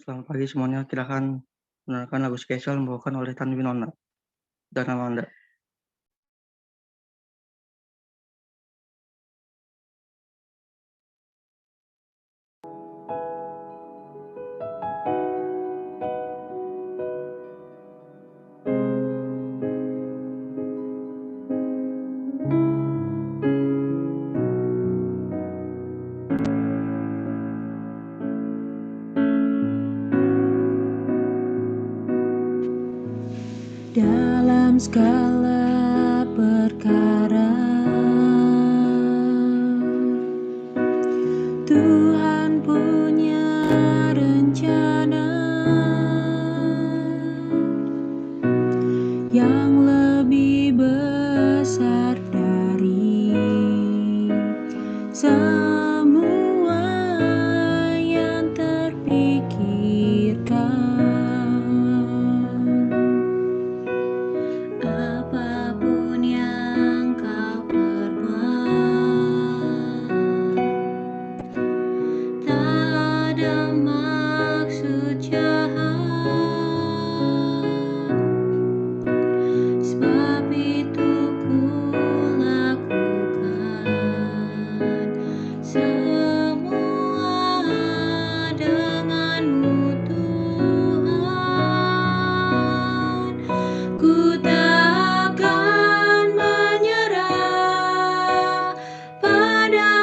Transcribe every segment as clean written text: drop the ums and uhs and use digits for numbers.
Selamat pagi semuanya, kita akan mendengarkan lagu spesial yang dibawakan oleh Tan Winona dan Amanda. Dalam segala perkara Tuhan punya rencana yang lebih besar dari semua yang terpikirkan. Apapun yang kau perbuat, tak ada maksud jahat. Sebab itu ku lakukan semua denganmu, Tuhan. Ku tak akan menyerah pada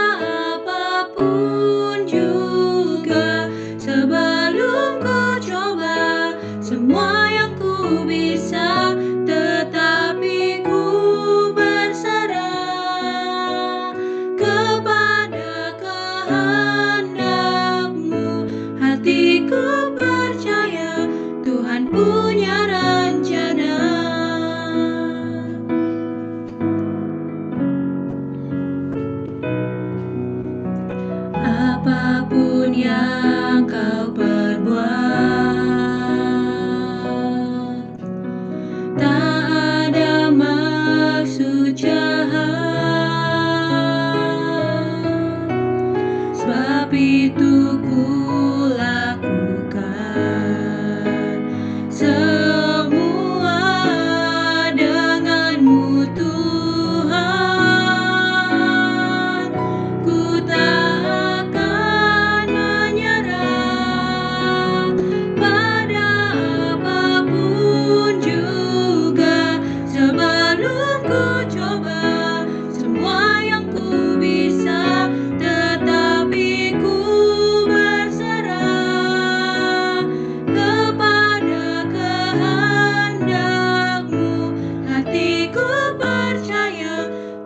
apapun juga, sebelum ku coba semua yang ku bisa, tetapi ku berserah kepada kehendak-Mu. Hatiku percaya Tuhan punya rencana. Apapun yang kau perbuat, tak ada maksud jahat. Sebab itu ku lakukan semua denganmu, Tuhan. Ku tak akan menyerah pada apapun juga, sebelum ku coba semua yang ku bisa, tetapi ku berserah kepada kehendak-Mu. Hatiku percaya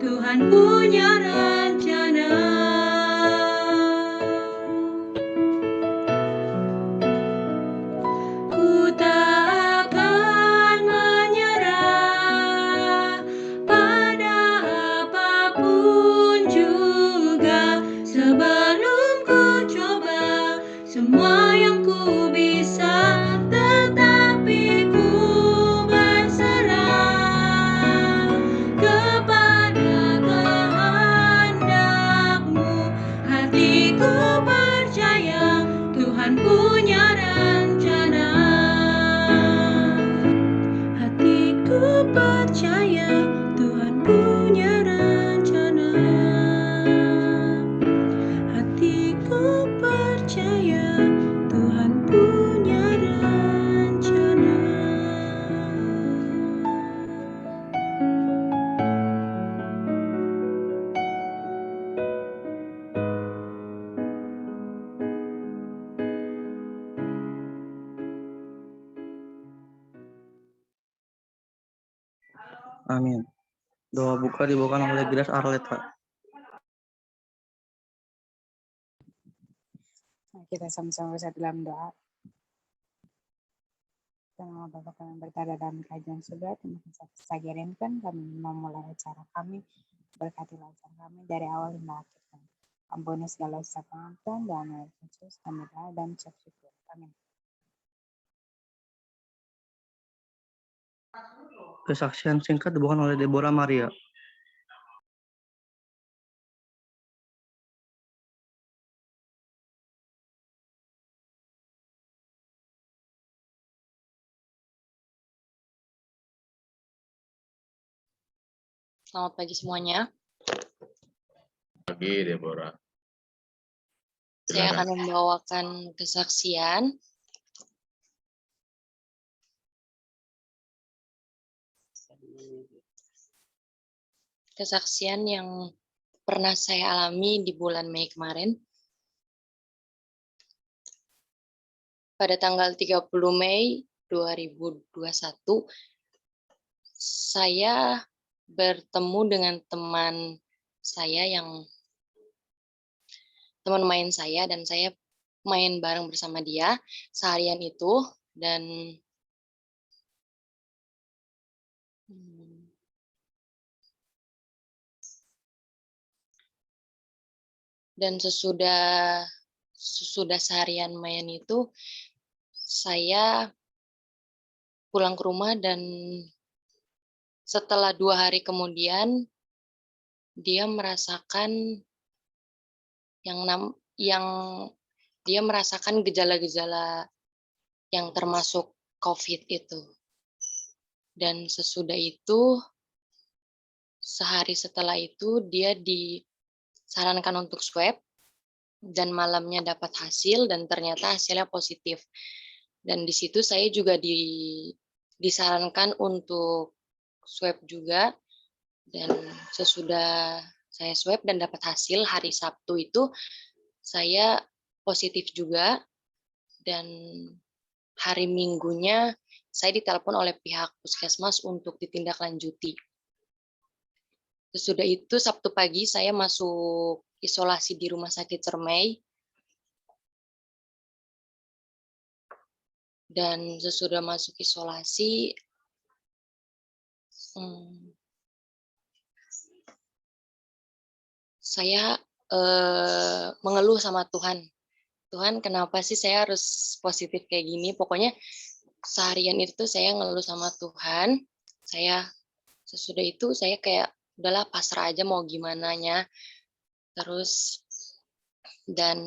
Tuhan punya rencana. Ku tak akan menyerah pada apapun juga, sebelum ku coba semua yang ku bisa, tetapi ku berserah kepada kehendak-Mu. Hatiku percaya Tuhan punya rencana. Hatiku percaya Tuhan punya rencana. Hatiku percaya Tuhan punya rencana. Amin. Doa buka dibawakan oleh Grace Arleta. Kita sama-sama bersatu dalam doa. Nama Bapa kami berada dalam kerajaan surga, terima kasih atas kehadiran kami memulai acara kami, berkatilah acara kami dari awal hingga akhir kami. Ampuni segala dosa pengampunan dan nama Yesus kami doa dan ucap syukur. Amin. Kesaksian singkat dibawakan oleh Deborah Maria. Selamat pagi semuanya. Pagi, Deborah. Saya akan Silakan. membawakan kesaksian. Kesaksian yang pernah saya alami di bulan Mei kemarin. Pada tanggal 30 Mei 2021, saya bertemu dengan teman saya teman main saya, dan saya main bareng bersama dia seharian itu, dan sesudah seharian main itu, saya pulang ke rumah, dan setelah 2 hari kemudian dia merasakan dia merasakan gejala-gejala yang termasuk COVID itu. Dan sesudah itu, sehari setelah itu, dia disarankan untuk swab, dan malamnya dapat hasil, dan ternyata hasilnya positif. Dan di situ saya juga disarankan untuk swab juga, dan sesudah saya swab dan dapat hasil hari Sabtu itu, saya positif juga, dan hari Minggunya saya ditelepon oleh pihak puskesmas untuk ditindaklanjuti. Sesudah itu Sabtu pagi saya masuk isolasi di Rumah Sakit Ciremai, dan sesudah masuk isolasi saya mengeluh sama Tuhan. Tuhan, kenapa sih saya harus positif kayak gini? Pokoknya seharian itu saya ngeluh sama Tuhan. Sesudah itu saya kayak udahlah pasrah aja mau gimananya. Terus, dan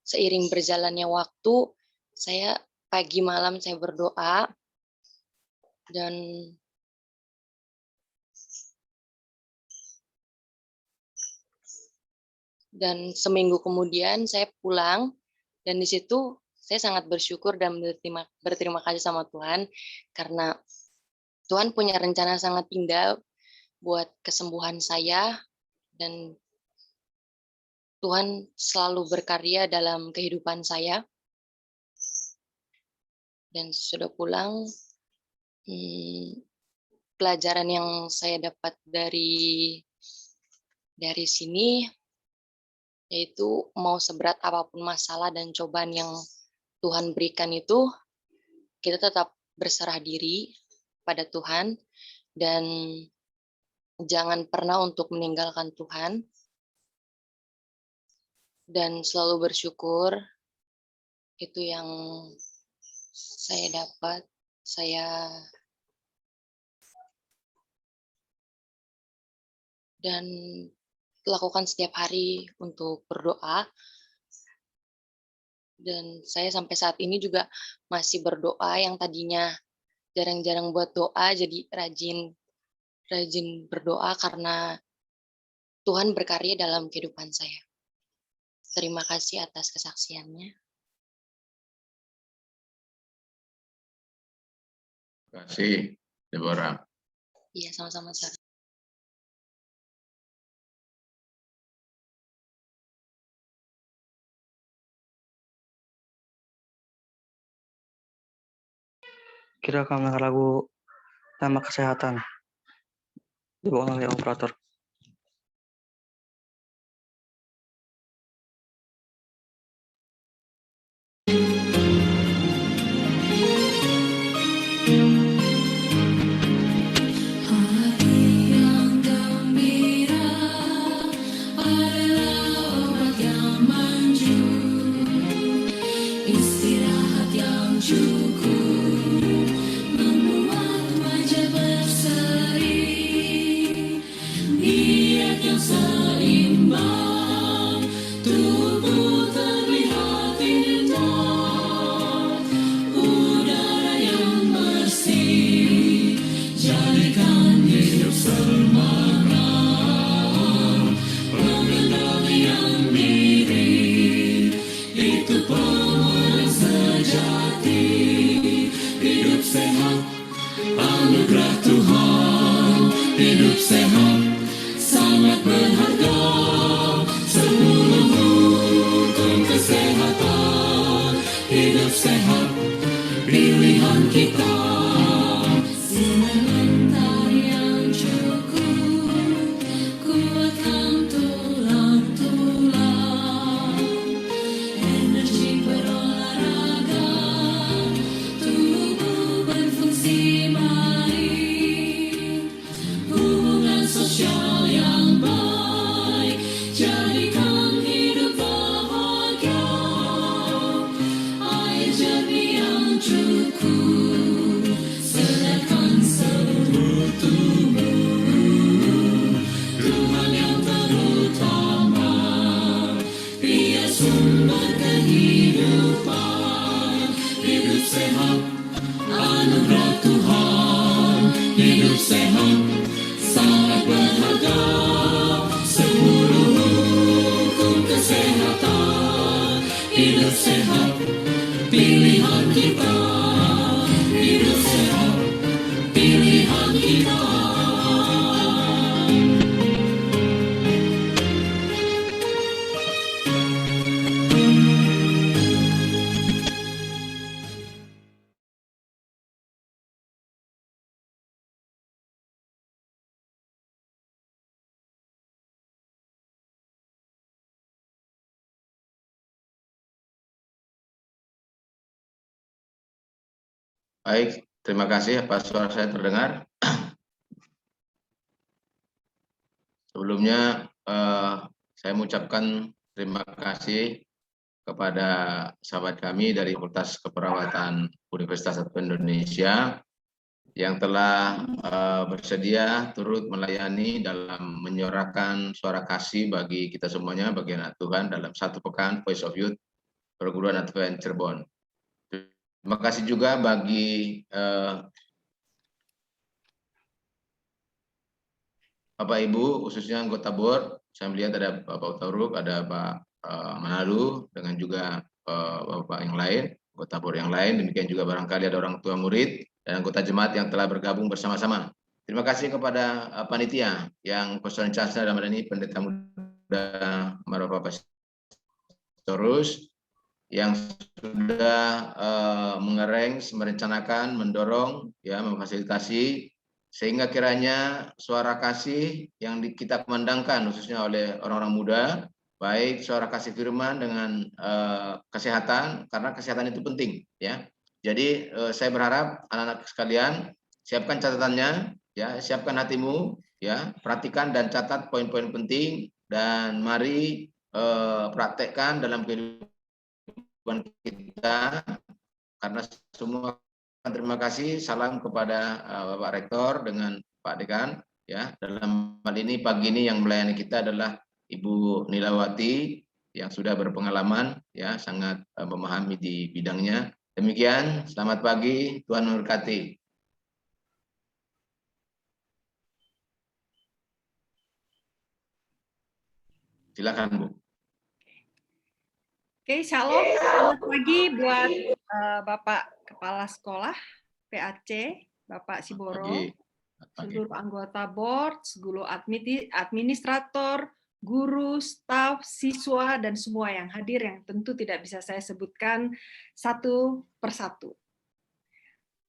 seiring berjalannya waktu, saya pagi malam saya berdoa, dan seminggu kemudian saya pulang, dan di situ saya sangat bersyukur dan berterima kasih sama Tuhan, karena Tuhan punya rencana sangat indah buat kesembuhan saya, dan Tuhan selalu berkarya dalam kehidupan saya. Dan sesudah pulang, pelajaran yang saya dapat dari sini, yaitu mau seberat apapun masalah dan cobaan yang Tuhan berikan itu, kita tetap berserah diri pada Tuhan, dan jangan pernah untuk meninggalkan Tuhan, dan selalu bersyukur. Itu yang saya dapat. Dan lakukan setiap hari untuk berdoa, dan saya sampai saat ini juga masih berdoa. Yang tadinya jarang-jarang buat doa jadi rajin berdoa karena Tuhan berkarya dalam kehidupan saya. Terima kasih atas kesaksiannya. Terima kasih, Deborah. Iya, sama-sama, Sir. Kita akan mendengar lagu Nama Kesehatan dibawakan oleh operator. Jadikan hidup selalu hidup sehat, pilihan kita. Sebentar yang cukup, kuatkan tulang-tulang, energi berolahraga, tubuh berfungsi baik, hubungan sosial yang baik, jadikan hidup bahagia, air jernih yang cukup, sehatkan seluruh tubuh, Tuhan yang terutama, Dia sumber kehidupan, hidup sehat, anugerah Tuhan, hidup sehat, sangat berharga, 10 hukum kesehatan, hidup sehat, pilihan kita, hidup sehat, pilihan kita. Baik, terima kasih. Apa suara saya terdengar? Sebelumnya saya mengucapkan terima kasih kepada sahabat kami dari Fakultas Keperawatan Universitas Satu Indonesia yang telah bersedia turut melayani dalam menyuarakan suara kasih bagi kita semuanya, bagi anak Tuhan dalam 1 pekan Voice of Youth Perguruan Advent Cirebon. Terima kasih juga bagi Bapak Ibu, khususnya anggota board. Saya melihat ada Bapak Utaruk, ada Pak Manado, dengan juga Bapak yang lain, anggota board yang lain. Demikian juga barangkali ada orang tua murid dan anggota jemaat yang telah bergabung bersama-sama. Terima kasih kepada panitia yang personifikasi dalam hal ini Pendeta Muda Bapak Pastorus yang sudah mengarrange, merencanakan, mendorong, ya, memfasilitasi sehingga kiranya suara kasih yang kita kumandangkan khususnya oleh orang-orang muda, baik suara kasih firman dengan kesehatan, karena kesehatan itu penting, ya. Jadi saya berharap anak-anak sekalian siapkan catatannya, ya, siapkan hatimu, ya, perhatikan dan catat poin-poin penting dan mari praktekkan dalam kehidupan kita, karena semua. Terima kasih. Salam kepada Bapak Rektor dengan Pak Dekan, ya. Dalam hal ini pagi ini yang melayani kita adalah Ibu Nilawati yang sudah berpengalaman, ya, sangat memahami di bidangnya. Demikian, selamat pagi, Tuhan memberkati. Silakan, Bu. Oke, shalom. Selamat pagi buat Bapak Kepala Sekolah, PAC, Bapak Siboro, seluruh anggota board, seluruh administrator, guru, staf, siswa, dan semua yang hadir yang tentu tidak bisa saya sebutkan satu persatu.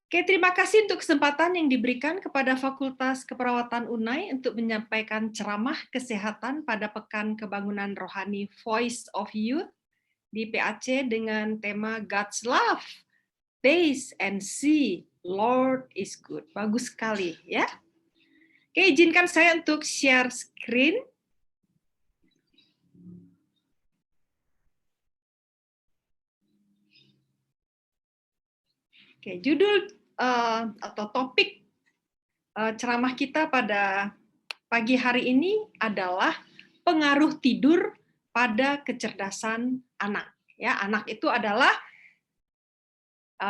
Oke, terima kasih untuk kesempatan yang diberikan kepada Fakultas Keperawatan UNAI untuk menyampaikan ceramah kesehatan pada Pekan Kebangunan Rohani Voice of Youth di PAC dengan tema God's Love, Taste and See, Lord is Good. Bagus sekali, ya. Oke, izinkan saya untuk share screen. Oke, judul atau topik ceramah kita pada pagi hari ini adalah pengaruh tidur pada kecerdasan anak. Ya, anak itu adalah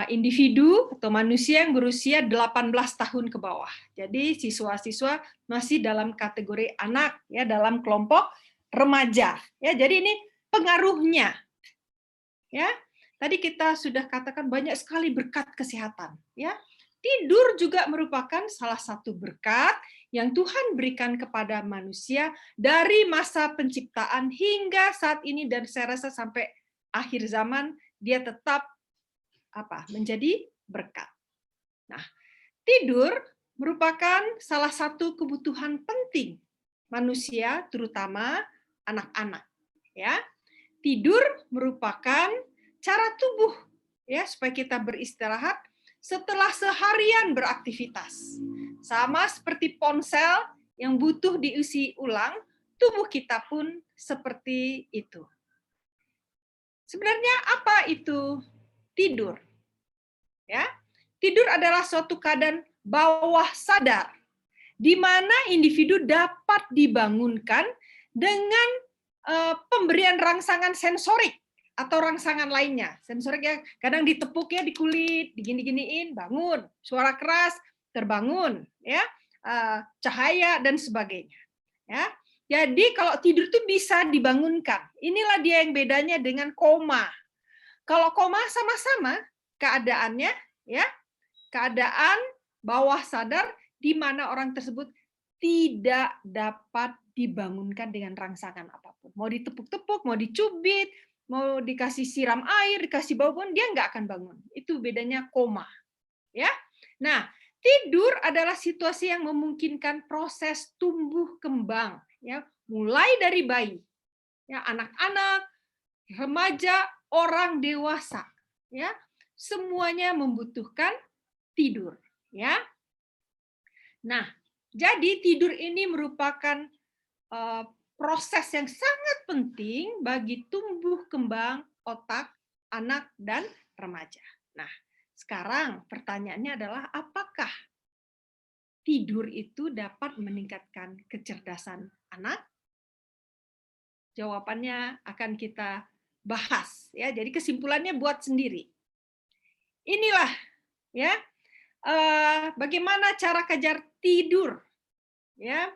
individu atau manusia yang berusia 18 tahun ke bawah. Jadi siswa-siswa masih dalam kategori anak, ya, dalam kelompok remaja. Ya, jadi ini pengaruhnya. Ya, tadi kita sudah katakan banyak sekali berkat kesehatan. Ya, tidur juga merupakan salah satu berkat yang Tuhan berikan kepada manusia dari masa penciptaan hingga saat ini, dan saya rasa sampai akhir zaman dia tetap menjadi berkat. Nah, tidur merupakan salah satu kebutuhan penting manusia, terutama anak-anak. Ya, tidur merupakan cara tubuh ya supaya kita beristirahat setelah seharian beraktivitas. Sama seperti ponsel yang butuh diisi ulang, tubuh kita pun seperti itu. Sebenarnya apa itu tidur? Ya, tidur adalah suatu keadaan bawah sadar di mana individu dapat dibangunkan dengan pemberian rangsangan sensorik atau rangsangan lainnya. Sensorik ya kadang ditepuk ya di kulit, digini-giniin, bangun, suara keras, terbangun, ya, cahaya dan sebagainya. Ya, jadi kalau tidur itu bisa dibangunkan. Inilah dia yang bedanya dengan koma. Kalau koma sama-sama keadaannya, ya, keadaan bawah sadar di mana orang tersebut tidak dapat dibangunkan dengan rangsangan apapun. Mau ditepuk-tepuk, mau dicubit, mau dikasih siram air, dikasih bau pun dia nggak akan bangun. Itu bedanya koma. Ya. Nah, tidur adalah situasi yang memungkinkan proses tumbuh kembang, ya, mulai dari bayi, ya, anak-anak, remaja, orang dewasa, ya, semuanya membutuhkan tidur, ya. Nah, jadi tidur ini merupakan proses yang sangat penting bagi tumbuh kembang otak anak dan remaja. Nah, sekarang pertanyaannya adalah apakah tidur itu dapat meningkatkan kecerdasan anak? Jawabannya akan kita bahas ya. Jadi kesimpulannya buat sendiri. Inilah ya bagaimana cara kejar tidur ya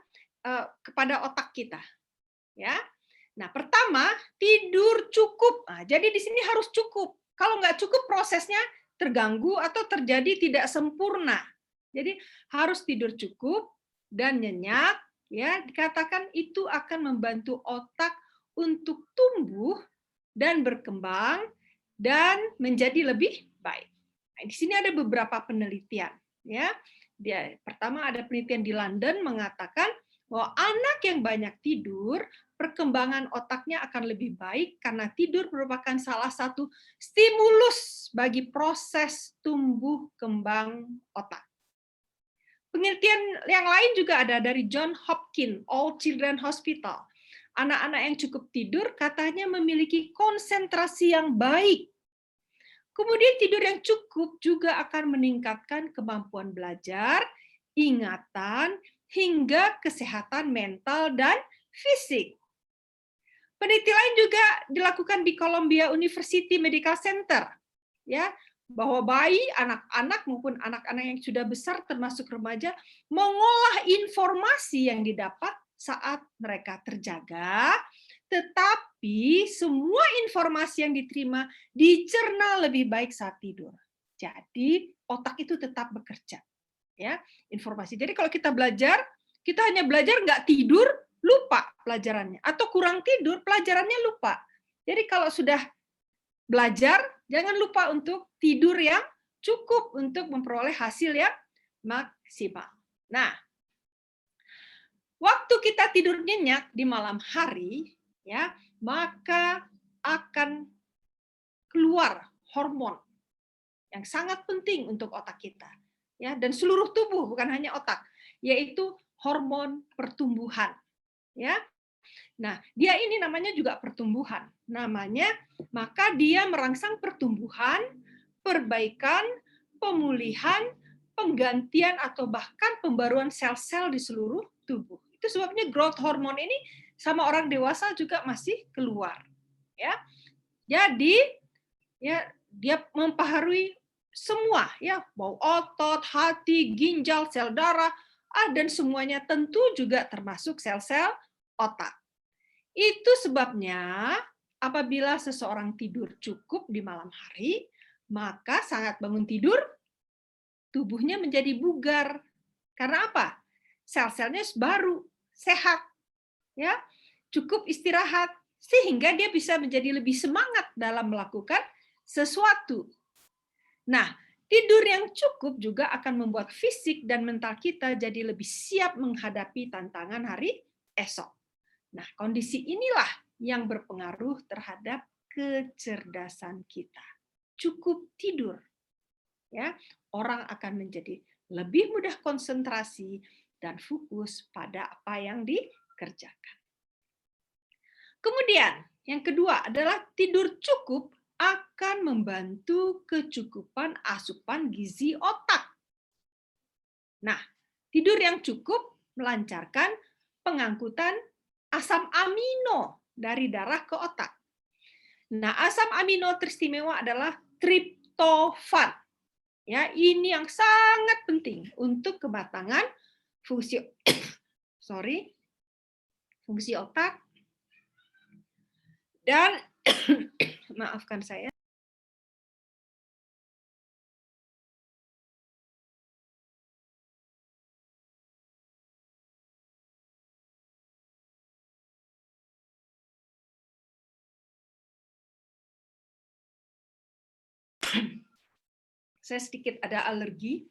kepada otak kita ya. Nah, pertama tidur cukup. Nah, jadi di sini harus cukup. Kalau nggak cukup prosesnya terganggu atau terjadi tidak sempurna. Jadi harus tidur cukup dan nyenyak ya, dikatakan itu akan membantu otak untuk tumbuh dan berkembang dan menjadi lebih baik. Nah, di sini ada beberapa penelitian ya. Pertama ada penelitian di London mengatakan bahwa anak yang banyak tidur, perkembangan otaknya akan lebih baik karena tidur merupakan salah satu stimulus bagi proses tumbuh kembang otak. Penelitian yang lain juga ada dari John Hopkins All Children Hospital. Anak-anak yang cukup tidur katanya memiliki konsentrasi yang baik. Kemudian tidur yang cukup juga akan meningkatkan kemampuan belajar, ingatan, hingga kesehatan mental dan fisik. Penelitian lain juga dilakukan di Columbia University Medical Center, ya, bahwa bayi, anak-anak maupun anak-anak yang sudah besar termasuk remaja mengolah informasi yang didapat saat mereka terjaga, tetapi semua informasi yang diterima dicerna lebih baik saat tidur. Jadi otak itu tetap bekerja, ya, informasi. Jadi kalau kita belajar, kita hanya belajar nggak tidur, lupa pelajarannya, atau kurang tidur, pelajarannya lupa. Jadi kalau sudah belajar, jangan lupa untuk tidur yang cukup untuk memperoleh hasil yang maksimal. Nah, waktu kita tidur nyenyak di malam hari, ya, maka akan keluar hormon yang sangat penting untuk otak kita, ya, dan seluruh tubuh, bukan hanya otak, yaitu hormon pertumbuhan, ya. Nah, dia ini namanya juga pertumbuhan. Namanya, maka dia merangsang pertumbuhan, perbaikan, pemulihan, penggantian atau bahkan pembaruan sel-sel di seluruh tubuh. Itu sebabnya growth hormone ini sama orang dewasa juga masih keluar, ya. Jadi ya dia mempengaruhi semua ya, mau otot, hati, ginjal, sel darah, dan semuanya tentu juga termasuk sel-sel otak. Itu sebabnya apabila seseorang tidur cukup di malam hari, maka saat bangun tidur tubuhnya menjadi bugar. Karena apa? Sel-selnya baru, sehat, ya, cukup istirahat sehingga dia bisa menjadi lebih semangat dalam melakukan sesuatu. Nah, tidur yang cukup juga akan membuat fisik dan mental kita jadi lebih siap menghadapi tantangan hari esok. Nah, kondisi inilah yang berpengaruh terhadap kecerdasan kita. Cukup tidur, ya, orang akan menjadi lebih mudah konsentrasi dan fokus pada apa yang dikerjakan. Kemudian, yang kedua adalah tidur cukup akan membantu kecukupan asupan gizi otak. Nah, tidur yang cukup melancarkan pengangkutan asam amino dari darah ke otak. Nah, asam amino teristimewa adalah triptofan. Ya, ini yang sangat penting untuk kematangan fungsi fungsi otak dan maafkan saya. Saya sedikit ada alergi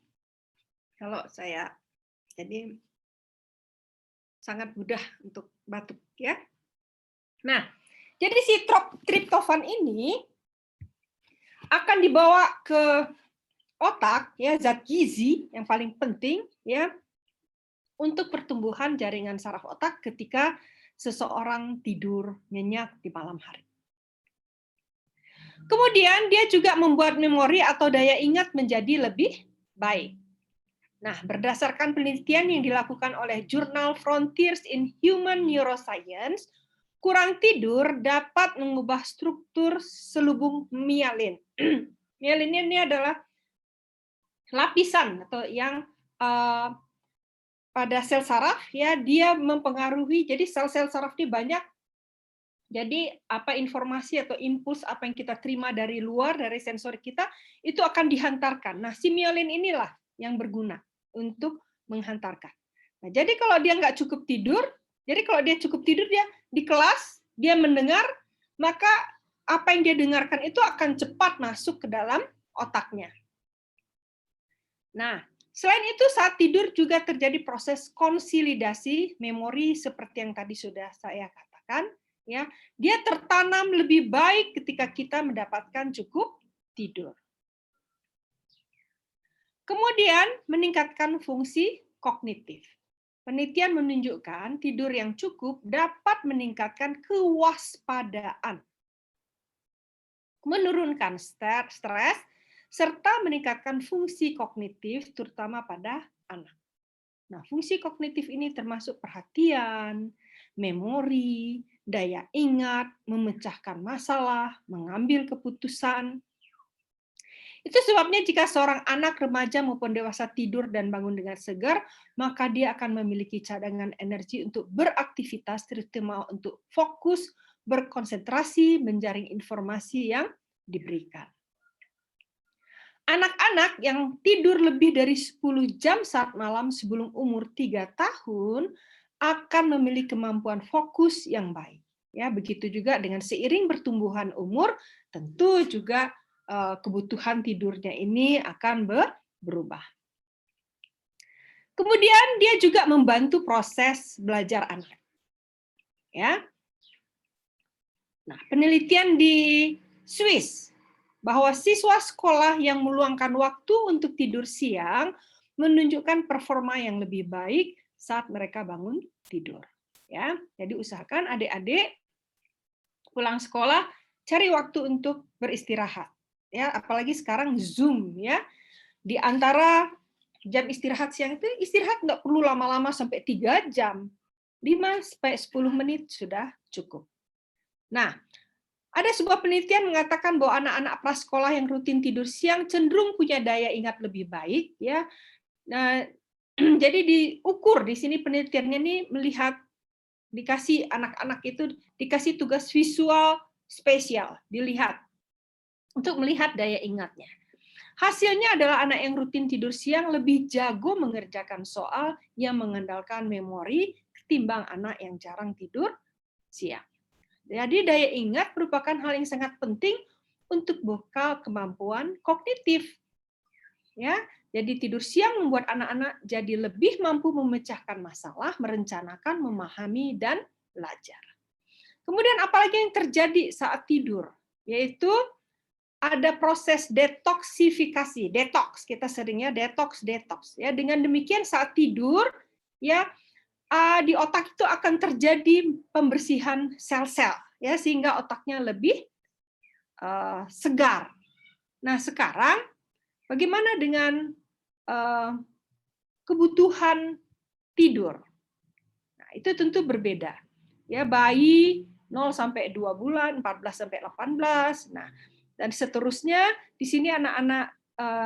kalau saya, jadi sangat mudah untuk batuk, ya. Nah, jadi si triptofan ini akan dibawa ke otak, ya, zat gizi yang paling penting, ya, untuk pertumbuhan jaringan saraf otak ketika seseorang tidur nyenyak di malam hari. Kemudian dia juga membuat memori atau daya ingat menjadi lebih baik. Nah, berdasarkan penelitian yang dilakukan oleh jurnal Frontiers in Human Neuroscience, kurang tidur dapat mengubah struktur selubung mielin. Mielin ini adalah lapisan atau yang pada sel saraf, ya, dia mempengaruhi, jadi sel-sel saraf ini banyak. Jadi apa informasi atau impuls apa yang kita terima dari luar, dari sensor kita, itu akan dihantarkan. Nah, si mielin inilah yang berguna untuk menghantarkan. Nah, jadi kalau dia nggak cukup tidur, dia di kelas, dia mendengar, maka apa yang dia dengarkan itu akan cepat masuk ke dalam otaknya. Nah, selain itu saat tidur juga terjadi proses konsolidasi memori seperti yang tadi sudah saya katakan. Ya, dia tertanam lebih baik ketika kita mendapatkan cukup tidur. Kemudian meningkatkan fungsi kognitif. Penelitian menunjukkan tidur yang cukup dapat meningkatkan kewaspadaan, menurunkan stres, serta meningkatkan fungsi kognitif terutama pada anak. Nah, fungsi kognitif ini termasuk perhatian, memori, daya ingat, memecahkan masalah, mengambil keputusan. Itu sebabnya jika seorang anak, remaja maupun dewasa tidur dan bangun dengan segar, maka dia akan memiliki cadangan energi untuk beraktivitas, terutama untuk fokus, berkonsentrasi, menjaring informasi yang diberikan. Anak-anak yang tidur lebih dari 10 jam saat malam sebelum umur 3 tahun akan memiliki kemampuan fokus yang baik. Ya, begitu juga dengan seiring pertumbuhan umur, tentu juga kebutuhan tidurnya ini akan berubah. Kemudian dia juga membantu proses belajar anak. Ya. Nah, penelitian di Swiss bahwa siswa sekolah yang meluangkan waktu untuk tidur siang menunjukkan performa yang lebih baik saat mereka bangun tidur. Ya, jadi usahakan adik-adik pulang sekolah cari waktu untuk beristirahat. Ya, apalagi sekarang Zoom, ya. Di antara jam istirahat siang itu istirahat nggak perlu lama-lama sampai 3 jam. 5-10 menit sudah cukup. Nah, ada sebuah penelitian mengatakan bahwa anak-anak prasekolah yang rutin tidur siang cenderung punya daya ingat lebih baik, ya. Nah, jadi diukur di sini penelitiannya ini melihat dikasih anak-anak itu dikasih tugas visual spesial, dilihat untuk melihat daya ingatnya. Hasilnya adalah anak yang rutin tidur siang lebih jago mengerjakan soal yang mengandalkan memori ketimbang anak yang jarang tidur siang. Jadi daya ingat merupakan hal yang sangat penting untuk bekal kemampuan kognitif. Ya, jadi tidur siang membuat anak-anak jadi lebih mampu memecahkan masalah, merencanakan, memahami, dan belajar. Kemudian apalagi yang terjadi saat tidur? Yaitu ada proses detoksifikasi, detox, kita seringnya detox. Ya, dengan demikian saat tidur, ya di otak itu akan terjadi pembersihan sel-sel, ya sehingga otaknya lebih segar. Nah, sekarang bagaimana dengan kebutuhan tidur? Nah, itu tentu berbeda. Ya, bayi 0 sampai 2 bulan, 14 sampai 18. Nah, dan seterusnya di sini anak-anak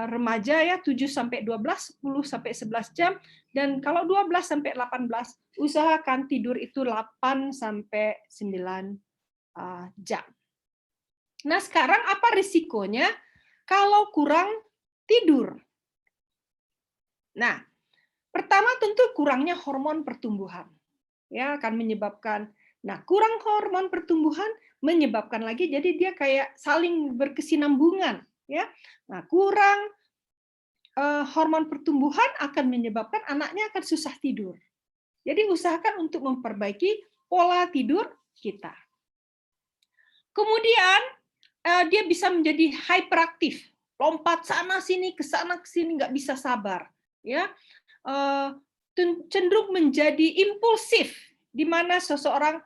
remaja ya 7 sampai 12, 10 sampai 11 jam, dan kalau 12 sampai 18 usahakan tidur itu 8 sampai 9 jam. Nah, sekarang apa risikonya kalau kurang tidur? Nah, pertama tentu kurangnya hormon pertumbuhan. Ya, akan menyebabkan, nah kurang hormon pertumbuhan menyebabkan lagi jadi dia kayak saling berkesinambungan, ya. Nah, kurang hormon pertumbuhan akan menyebabkan anaknya akan susah tidur. Jadi usahakan untuk memperbaiki pola tidur kita. Kemudian dia bisa menjadi hyperaktif, lompat sana sini ke sini nggak bisa sabar, ya. Cenderung menjadi impulsif, di mana seseorang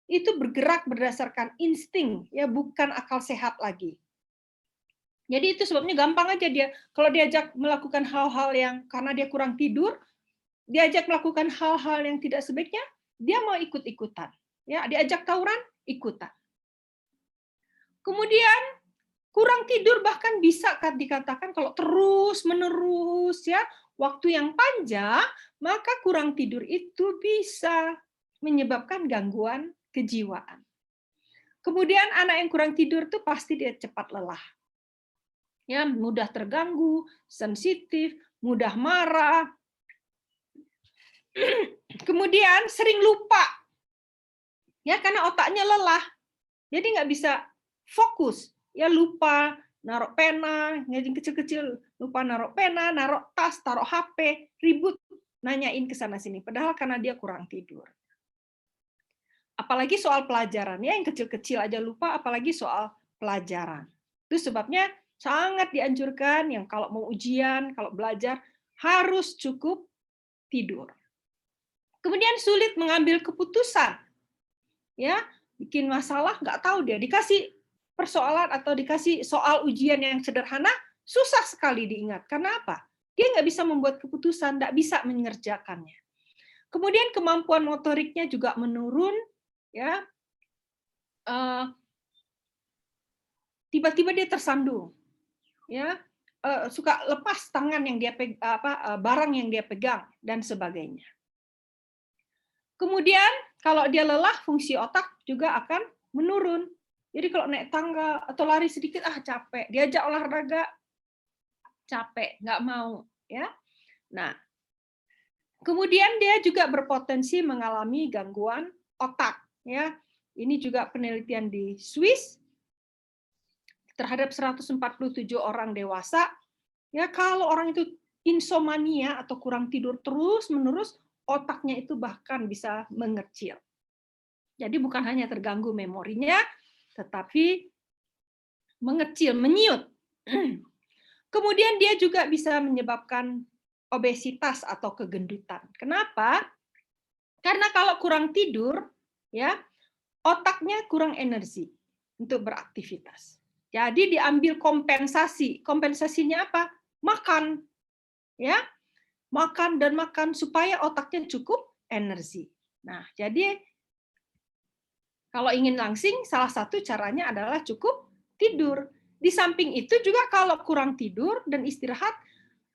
itu bergerak berdasarkan insting, ya bukan akal sehat lagi. Jadi itu sebabnya gampang aja dia kalau diajak melakukan hal-hal yang karena dia kurang tidur, diajak melakukan hal-hal yang tidak sebaiknya, dia mau ikut-ikutan. Ya, diajak tawuran, ikutan. Kemudian kurang tidur bahkan bisa dikatakan kalau terus-menerus ya, waktu yang panjang, maka kurang tidur itu bisa menyebabkan gangguan kejiwaan. Kemudian anak yang kurang tidur itu pasti dia cepat lelah. Ya, mudah terganggu, sensitif, mudah marah. Kemudian sering lupa. Ya, karena otaknya lelah. Jadi nggak bisa fokus. Ya, lupa naruh pena, ngajin kecil-kecil, lupa naruh pena, naruh tas, taruh HP, ribut nanyain ke sana sini padahal karena dia kurang tidur. Apalagi soal pelajaran, ya yang kecil-kecil aja lupa, apalagi soal pelajaran. Itu sebabnya sangat dianjurkan yang kalau mau ujian, kalau belajar harus cukup tidur. Kemudian sulit mengambil keputusan. Ya, bikin masalah nggak tahu dia dikasih persoalan atau dikasih soal ujian yang sederhana, susah sekali diingat. Karena apa? Dia nggak bisa membuat keputusan, nggak bisa mengerjakannya. Kemudian kemampuan motoriknya juga menurun, ya. Tiba-tiba dia tersandung, ya. Suka lepas tangan yang dia barang yang dia pegang dan sebagainya. Kemudian kalau dia lelah, fungsi otak juga akan menurun. Jadi kalau naik tangga atau lari sedikit, capek. Diajak olahraga, capek, nggak mau. Ya. Nah, kemudian dia juga berpotensi mengalami gangguan otak. Ya, ini juga penelitian di Swiss terhadap 147 orang dewasa. Ya, kalau orang itu insomnia atau kurang tidur terus-menerus, otaknya itu bahkan bisa mengecil. Jadi bukan hanya terganggu memorinya, tetapi mengecil, menyiut. Kemudian dia juga bisa menyebabkan obesitas atau kegendutan. Kenapa? Karena kalau kurang tidur, ya otaknya kurang energi untuk beraktivitas. Jadi diambil kompensasi. Kompensasinya apa? Makan. Ya. Makan dan makan supaya otaknya cukup energi. Nah, jadi kalau ingin langsing, salah satu caranya adalah cukup tidur. Di samping itu juga kalau kurang tidur dan istirahat,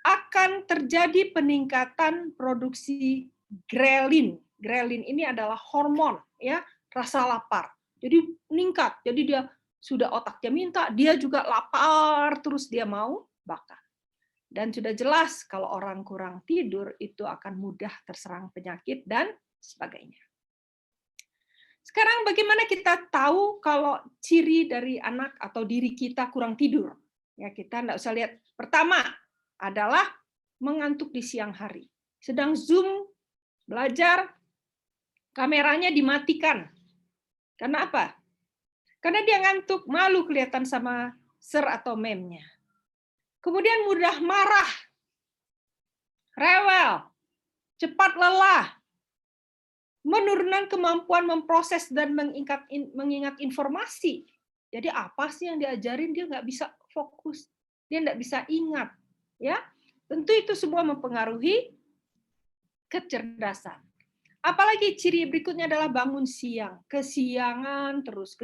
akan terjadi peningkatan produksi grelin. Grelin ini adalah hormon ya rasa lapar. Jadi meningkat. Jadi dia sudah otaknya minta, dia juga lapar, terus dia mau makan. Dan sudah jelas kalau orang kurang tidur itu akan mudah terserang penyakit dan sebagainya. Sekarang bagaimana kita tahu kalau ciri dari anak atau diri kita kurang tidur? Ya, kita enggak usah lihat. Pertama, adalah mengantuk di siang hari. Sedang Zoom, belajar, kameranya dimatikan. Karena apa? Karena dia ngantuk, malu kelihatan sama sir atau meme-nya. Kemudian mudah marah, rewel, cepat lelah, menurunkan kemampuan memproses dan mengingat informasi. Jadi apa sih yang diajarin, dia nggak bisa fokus, dia nggak bisa ingat. Ya, tentu itu semua mempengaruhi kecerdasan. Apalagi ciri berikutnya adalah bangun siang, kesiangan terus.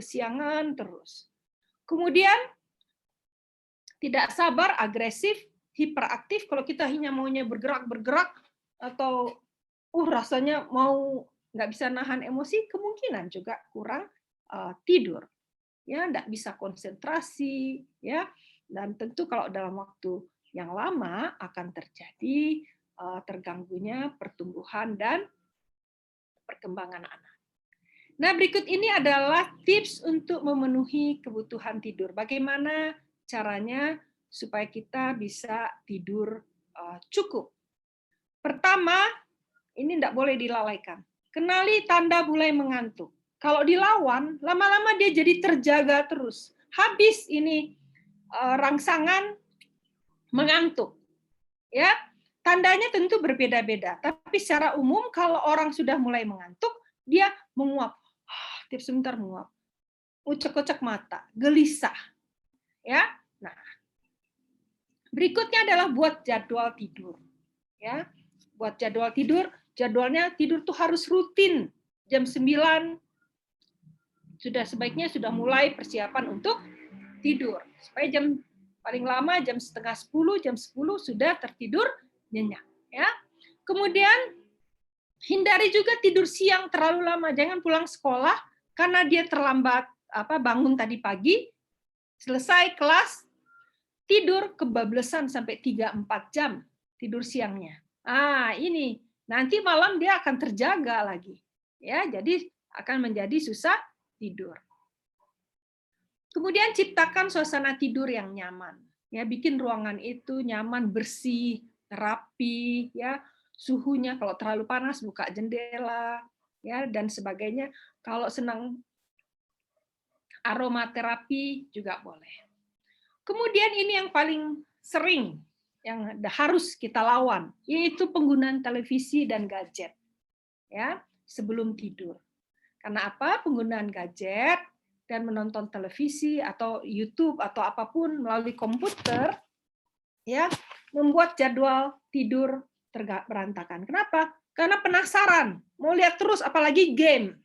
Kemudian tidak sabar, agresif, hiperaktif. Kalau kita hanya maunya bergerak atau rasanya mau nggak bisa nahan emosi, kemungkinan juga kurang tidur, ya, nggak bisa konsentrasi, ya, dan tentu kalau dalam waktu yang lama akan terjadi terganggunya pertumbuhan dan perkembangan anak. Nah, berikut ini adalah tips untuk memenuhi kebutuhan tidur. Bagaimana caranya supaya kita bisa tidur cukup? Pertama, ini tidak boleh dilalaikan. Kenali tanda mulai mengantuk. Kalau dilawan, lama-lama dia jadi terjaga terus. Habis ini rangsangan mengantuk. Ya, tandanya tentu berbeda-beda. Tapi secara umum kalau orang sudah mulai mengantuk, dia menguap. Tiap sebentar menguap. Ucek-ucek mata, gelisah. Ya. Nah, berikutnya adalah buat jadwal tidur. Ya. Buat jadwal tidur, jadwalnya tidur tuh harus rutin. Jam 9 sebaiknya sudah mulai persiapan untuk tidur. Supaya paling lama jam setengah 10, jam 10 sudah tertidur nyenyak. Ya. Kemudian hindari juga tidur siang terlalu lama. Jangan pulang sekolah karena dia terlambat bangun tadi pagi, selesai kelas, tidur kebablasan sampai 3-4 jam tidur siangnya. Ini nanti malam dia akan terjaga lagi. Ya, jadi akan menjadi susah tidur. Kemudian ciptakan suasana tidur yang nyaman. Ya, bikin ruangan itu nyaman, bersih, rapi, ya. Suhunya kalau terlalu panas buka jendela, ya, dan sebagainya. Kalau senang aromaterapi juga boleh. Kemudian ini yang paling sering yang harus kita lawan, yaitu penggunaan televisi dan gadget, ya, sebelum tidur. Karena apa? Penggunaan gadget dan menonton televisi atau YouTube atau apapun melalui komputer, ya, membuat jadwal tidur berantakan. Kenapa? Karena penasaran, mau lihat terus, apalagi game.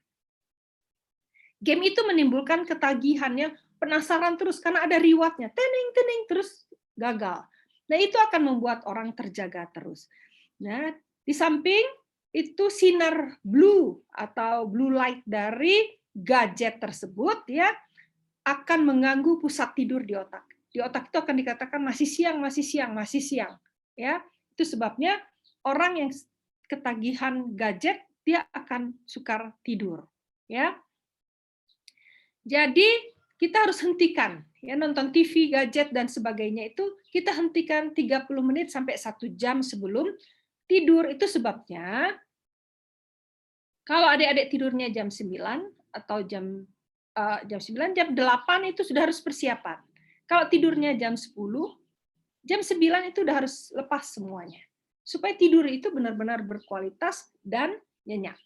Game itu menimbulkan ketagihannya, penasaran terus karena ada reward-nya, tening terus gagal. Nah, itu akan membuat orang terjaga terus. Nah, di samping itu sinar blue atau blue light dari gadget tersebut, ya, akan mengganggu pusat tidur di otak. Di otak itu akan dikatakan masih siang. Ya, itu sebabnya orang yang ketagihan gadget dia akan sukar tidur. Ya. Jadi kita harus hentikan, ya, nonton TV, gadget dan sebagainya itu kita hentikan 30 menit sampai 1 jam sebelum tidur. Itu sebabnya kalau adik-adik tidurnya jam 9 atau jam 9, jam 8 itu sudah harus persiapan. Kalau tidurnya jam 10, jam 9 itu udah harus lepas semuanya. Supaya tidur itu benar-benar berkualitas dan nyenyak.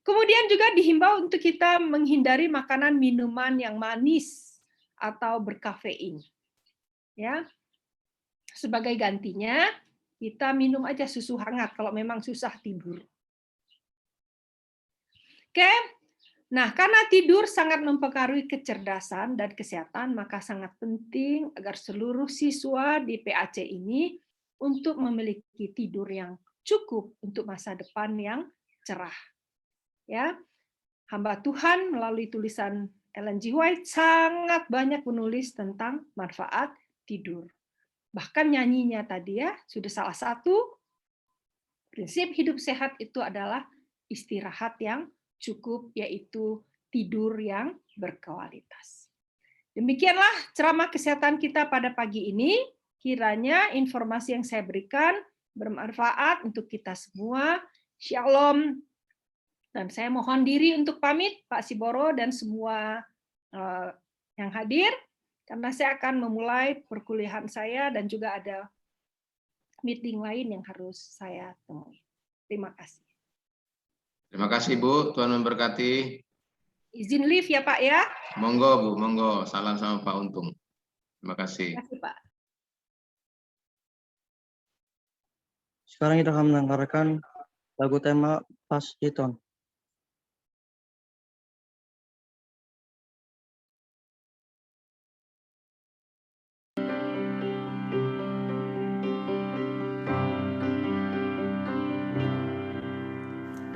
Kemudian juga dihimbau untuk kita menghindari makanan minuman yang manis atau berkafein. Ya. Sebagai gantinya, kita minum aja susu hangat kalau memang susah tidur. Oke. Nah, karena tidur sangat mempengaruhi kecerdasan dan kesehatan, maka sangat penting agar seluruh siswa di PAC ini untuk memiliki tidur yang cukup untuk masa depan yang cerah. Ya, hamba Tuhan melalui tulisan Ellen G. White sangat banyak menulis tentang manfaat tidur. Bahkan nyanyinya tadi, ya, sudah salah satu prinsip hidup sehat itu adalah istirahat yang cukup, yaitu tidur yang berkualitas. Demikianlah ceramah kesehatan kita pada pagi ini. Kiranya informasi yang saya berikan bermanfaat untuk kita semua. Shalom. Dan saya mohon diri untuk pamit, Pak Siboro dan semua yang hadir, karena saya akan memulai perkuliahan saya dan juga ada meeting lain yang harus saya temui. Terima kasih. Terima kasih Bu, Tuhan memberkati. Izin live ya Pak ya. Monggo Bu, monggo. Salam sama Pak Untung. Terima kasih. Terima kasih Pak. Sekarang kita akan mendengarkan lagu tema Pas Iton.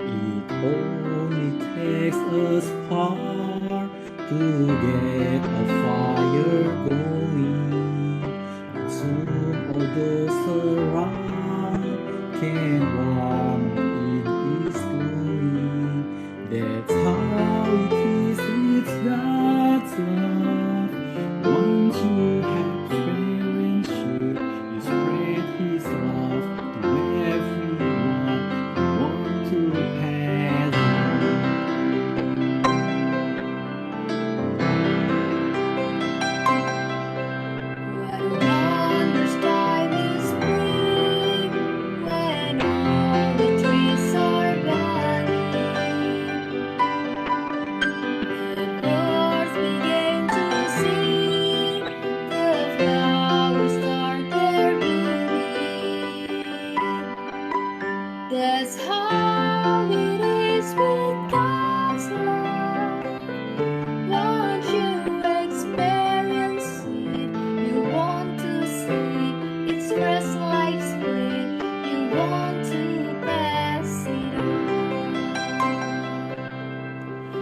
It only takes a spark to get a fire going. Soon all those around can warm in its glowing. That's how it is with God's love. Once you have experienced it, you spread His love to everyone who want to pass What a wondrous time is spring, when all the trees are budding. The birds begin to sing, the flowers start their blooming. That's how it is with God's love. Once you experience it, you want to see it spreads like spring. You want to pass it on.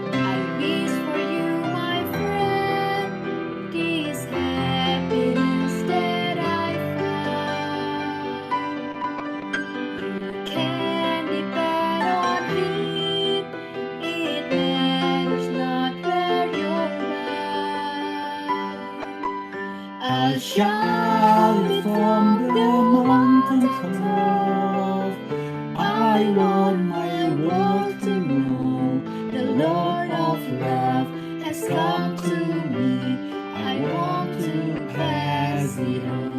I wish for you, my friend, this happiness that I found. You can depend on Him. It matters not where you're bound. I'll shout it from the mountain top. I want my world to know the Lord of love has come to me. I want to pass it on.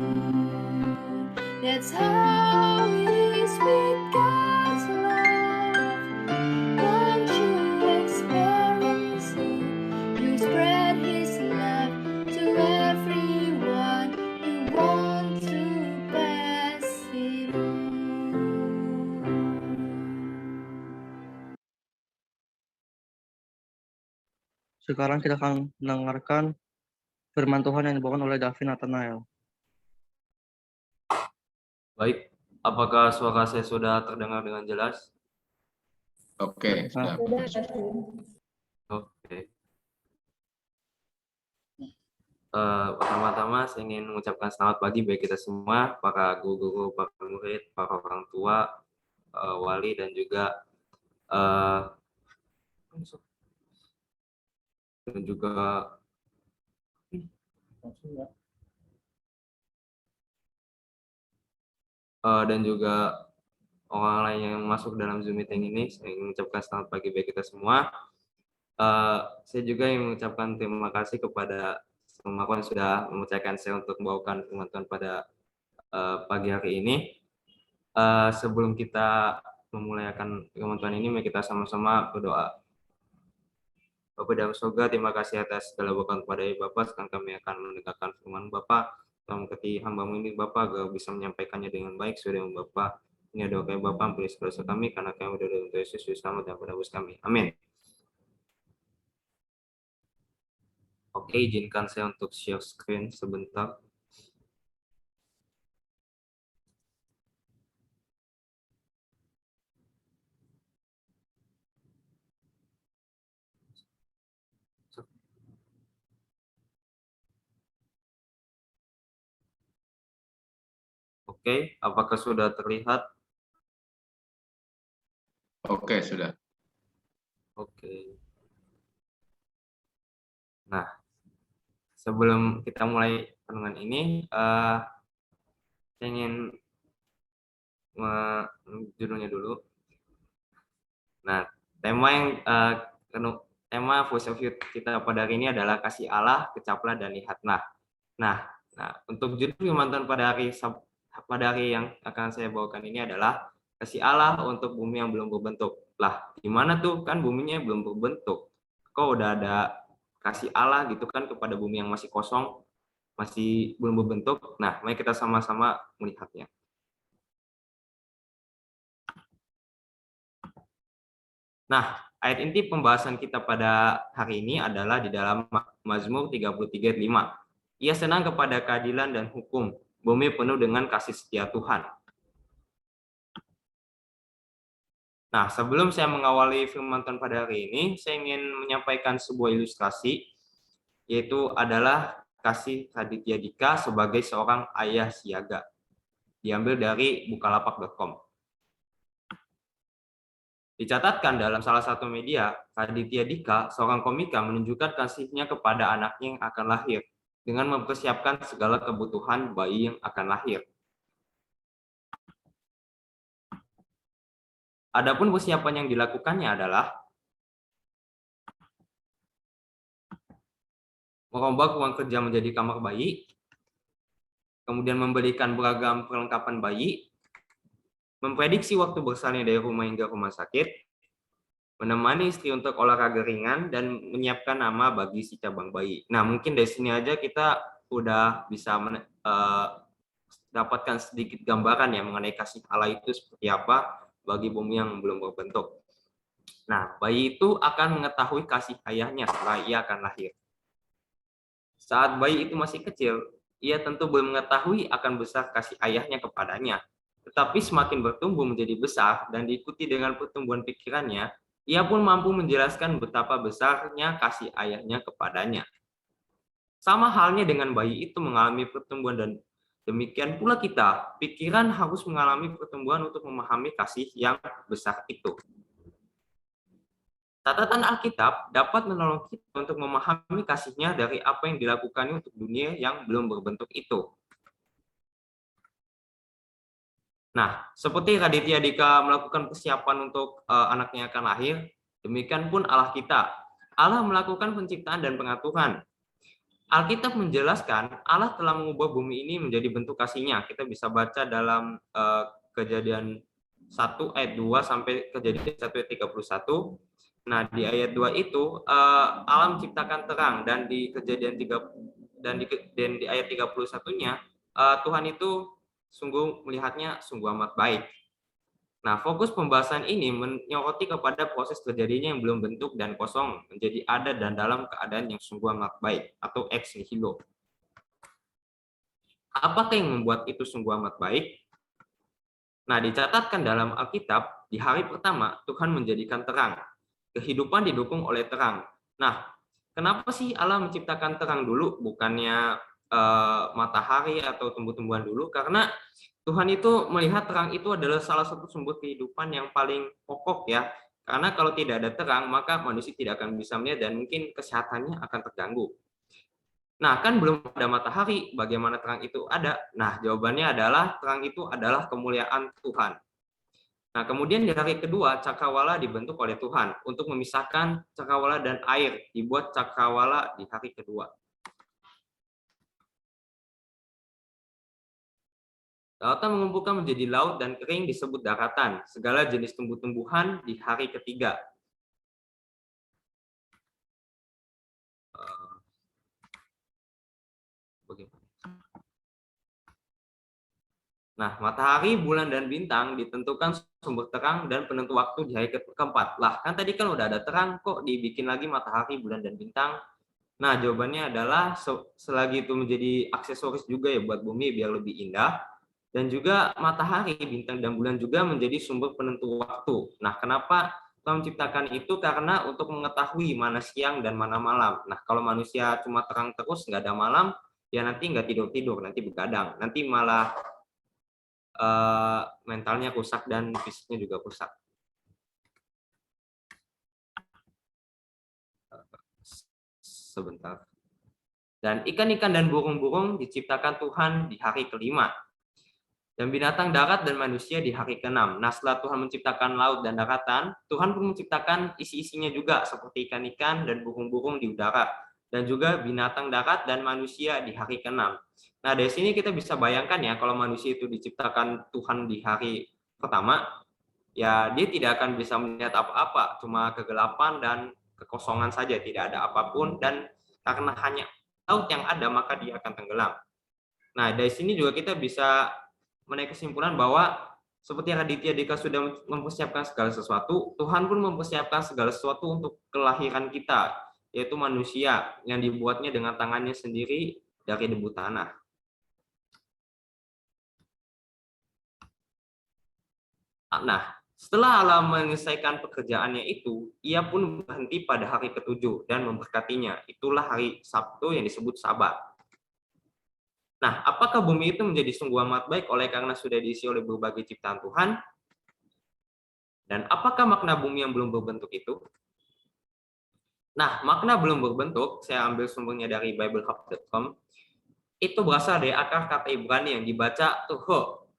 That's how it is with God's love. Once you experience it, you spread His love to everyone you want to pass it on. Sekarang kita akan mendengarkan firman Tuhan yang dibawakan oleh Davin Nathanael. Baik, apakah suara saya sudah terdengar dengan jelas? Oke, sudah. Oke. Pertama-tama saya ingin mengucapkan selamat pagi bagi kita semua, para guru-guru, para murid, para orang tua, wali, dan juga orang lain yang masuk dalam Zoom meeting ini. Saya ingin mengucapkan selamat pagi bagi kita semua. Saya juga ingin mengucapkan terima kasih kepada semua yang sudah mempercayakan saya untuk membawakan firman Tuhan pada pagi hari ini. Sebelum kita memulai akan firman Tuhan ini, mari kita sama-sama berdoa. Bapa dalam surga, terima kasih atas segala berkat kepada Bapak. Sekarang kami akan mendengarkan firman Bapak. Tolong berkati hamba-Mu ini Bapak, agar bisa menyampaikannya dengan baik sesuai dengan Bapak. Ini adalah kami Bapak, ampuni segala dosa kami, karena kami berdoa untuk Yesus, selamat dan penebus kami. Amin. Oke, izinkan saya untuk share screen sebentar. Oke, apakah sudah terlihat? Oke, sudah. Oke. Nah, sebelum kita mulai renungan ini, saya ingin judulnya dulu. Nah, tema Voice of Youth kita pada hari ini adalah kasih Allah, kecaplah dan lihatlah. Nah, untuk judul firman Tuhan pada hari yang akan saya bawakan ini adalah kasih Allah untuk bumi yang belum berbentuk. Lah, gimana tuh, kan buminya belum berbentuk? Kok udah ada kasih Allah gitu kan kepada bumi yang masih kosong, masih belum berbentuk? Nah, mari kita sama-sama melihatnya. Nah, ayat inti pembahasan kita pada hari ini adalah di dalam Mazmur 33:5. Ia senang kepada keadilan dan hukum, bumi penuh dengan kasih setia Tuhan. Nah, sebelum saya mengawali firman Tuhan pada hari ini, saya ingin menyampaikan sebuah ilustrasi, yaitu adalah kasih Raditya Dika sebagai seorang ayah siaga. Diambil dari bukalapak.com. Dicatatkan dalam salah satu media, Raditya Dika, seorang komika, menunjukkan kasihnya kepada anaknya yang akan lahir dengan mempersiapkan segala kebutuhan bayi yang akan lahir. Adapun persiapan yang dilakukannya adalah merombak ruang kerja menjadi kamar bayi, kemudian membelikan beragam perlengkapan bayi, memprediksi waktu bersalin dari rumah hingga rumah sakit, menemani istri untuk olahraga ringan, dan menyiapkan nama bagi si cabang bayi. Nah, mungkin dari sini aja kita udah bisa dapatkan sedikit gambaran ya mengenai kasih Allah itu seperti apa bagi bumi yang belum berbentuk. Nah, bayi itu akan mengetahui kasih ayahnya setelah ia akan lahir. Saat bayi itu masih kecil, ia tentu belum mengetahui akan besar kasih ayahnya kepadanya. Tetapi semakin bertumbuh menjadi besar dan diikuti dengan pertumbuhan pikirannya, ia pun mampu menjelaskan betapa besarnya kasih ayahnya kepadanya. Sama halnya dengan bayi itu mengalami pertumbuhan, dan demikian pula kita, pikiran harus mengalami pertumbuhan untuk memahami kasih yang besar itu. Catatan Alkitab dapat menolong kita untuk memahami kasihnya dari apa yang dilakukannya untuk dunia yang belum berbentuk itu. Nah, seperti Raditya Dika melakukan persiapan untuk anaknya akan lahir, demikian pun Allah kita. Allah melakukan penciptaan dan pengaturan. Alkitab menjelaskan Allah telah mengubah bumi ini menjadi bentuk kasih-Nya. Kita bisa baca dalam Kejadian 1 ayat 2 sampai Kejadian 1 ayat 31. Nah, di ayat 2 itu Allah menciptakan terang, dan di Kejadian 3 dan di ayat 31-nya Tuhan itu sungguh melihatnya sungguh amat baik. Nah, fokus pembahasan ini menyoroti kepada proses terjadinya yang belum bentuk dan kosong menjadi ada dan dalam keadaan yang sungguh amat baik atau ex nihilo. Apakah yang membuat itu sungguh amat baik? Nah, dicatatkan dalam Alkitab, di hari pertama Tuhan menjadikan terang. Kehidupan didukung oleh terang. Nah, kenapa sih Allah menciptakan terang dulu, bukannya matahari atau tumbuh-tumbuhan dulu? Karena Tuhan itu melihat terang itu adalah salah satu sumber kehidupan yang paling pokok ya. Karena kalau tidak ada terang, maka manusia tidak akan bisa melihat dan mungkin kesehatannya akan terganggu. Nah, kan belum ada matahari, bagaimana terang itu ada? Nah, jawabannya adalah terang itu adalah kemuliaan Tuhan. Nah, kemudian di hari kedua, cakrawala dibentuk oleh Tuhan untuk memisahkan cakrawala dan air, dibuat cakrawala di hari kedua. Lautan mengumpulkan menjadi laut dan kering disebut daratan, segala jenis tumbuh-tumbuhan di hari ketiga. Nah, matahari, bulan, dan bintang ditentukan sumber terang dan penentu waktu di hari keempat. Lah, kan tadi kan udah ada terang, kok dibikin lagi matahari, bulan, dan bintang? Nah, jawabannya adalah selagi itu menjadi aksesoris juga ya buat bumi biar lebih indah. Dan juga matahari, bintang, dan bulan juga menjadi sumber penentu waktu. Nah, kenapa Tuhan menciptakan itu? Karena untuk mengetahui mana siang dan mana malam. Nah, kalau manusia cuma terang terus, nggak ada malam, ya nanti nggak tidur-tidur, nanti begadang. Nanti malah mentalnya rusak dan fisiknya juga rusak. Sebentar. Dan ikan-ikan dan burung-burung diciptakan Tuhan di hari kelima. dan binatang darat dan manusia di hari ke-6. Nah, setelah Tuhan menciptakan laut dan daratan, Tuhan pun menciptakan isi-isinya juga seperti ikan-ikan dan burung-burung di udara, dan juga binatang darat dan manusia di hari ke-6. Nah, dari sini kita bisa bayangkan ya, kalau manusia itu diciptakan Tuhan di hari pertama, ya dia tidak akan bisa melihat apa-apa, cuma kegelapan dan kekosongan saja, tidak ada apapun, dan karena hanya laut yang ada, maka dia akan tenggelam. Nah, dari sini juga kita bisa menaik kesimpulan bahwa seperti Raditya Dika sudah mempersiapkan segala sesuatu, Tuhan pun mempersiapkan segala sesuatu untuk kelahiran kita, yaitu manusia yang dibuatnya dengan tangannya sendiri dari debu tanah. Nah, setelah Allah menyelesaikan pekerjaannya itu, ia pun berhenti pada hari ke-7 dan memberkatinya. Itulah hari Sabtu yang disebut Sabat. Nah, apakah bumi itu menjadi sungguh amat baik oleh karena sudah diisi oleh berbagai ciptaan Tuhan? Dan apakah makna bumi yang belum berbentuk itu? Nah, makna belum berbentuk, saya ambil sumbernya dari biblehub.com, itu berasal dari akar kata Ibrani yang dibaca toho.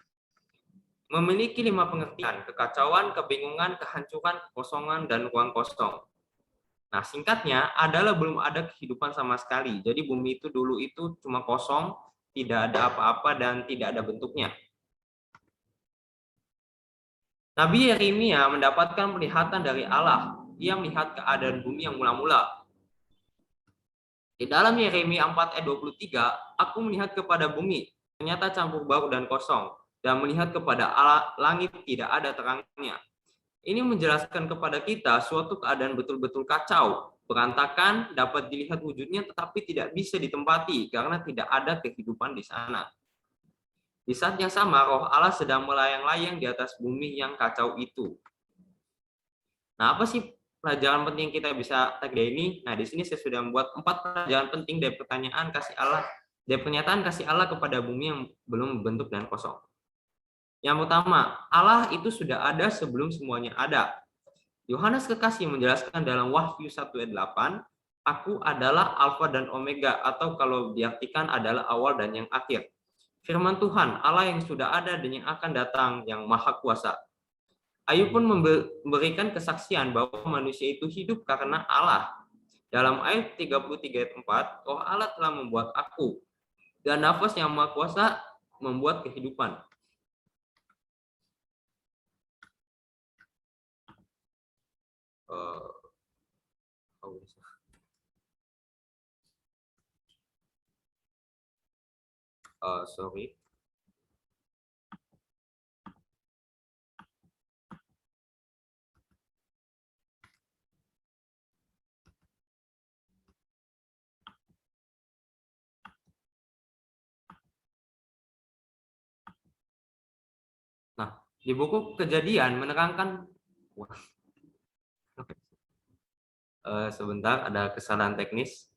Memiliki 5 pengertian: kekacauan, kebingungan, kehancuran, kekosongan, dan ruang kosong. Nah, singkatnya adalah belum ada kehidupan sama sekali. Jadi bumi itu dulu itu cuma kosong, tidak ada apa-apa, dan tidak ada bentuknya. Nabi Yeremia mendapatkan penglihatan dari Allah. Ia melihat keadaan bumi yang mula-mula. Di dalam Yeremia 4 ayat 23, aku melihat kepada bumi, ternyata campur baur dan kosong, dan melihat kepada langit tidak ada terangnya. Ini menjelaskan kepada kita suatu keadaan betul-betul kacau, berantakan, dapat dilihat wujudnya tetapi tidak bisa ditempati karena tidak ada kehidupan di sana. Di saat yang sama, roh Allah sedang melayang-layang di atas bumi yang kacau itu. Nah, apa sih pelajaran penting yang kita bisa tarik dari ini? Nah, di sini saya sudah membuat 4 pelajaran penting dari pertanyaan kasih Allah, dari pernyataan kasih Allah kepada bumi yang belum bentuk dan kosong. Yang pertama, Allah itu sudah ada sebelum semuanya ada. Yohanes Kekasih menjelaskan dalam Wahyu 1 ayat 8, aku adalah Alfa dan Omega, atau kalau diartikan adalah awal dan yang akhir. Firman Tuhan, Allah yang sudah ada dan yang akan datang, yang maha kuasa. Ayub pun memberikan kesaksian bahwa manusia itu hidup karena Allah. Dalam ayat 33 ayat 4, roh Allah telah membuat aku, dan nafas yang maha kuasa membuat kehidupan. Sorry. Nah, di buku Kejadian menerangkan, sebentar, ada kesalahan teknis.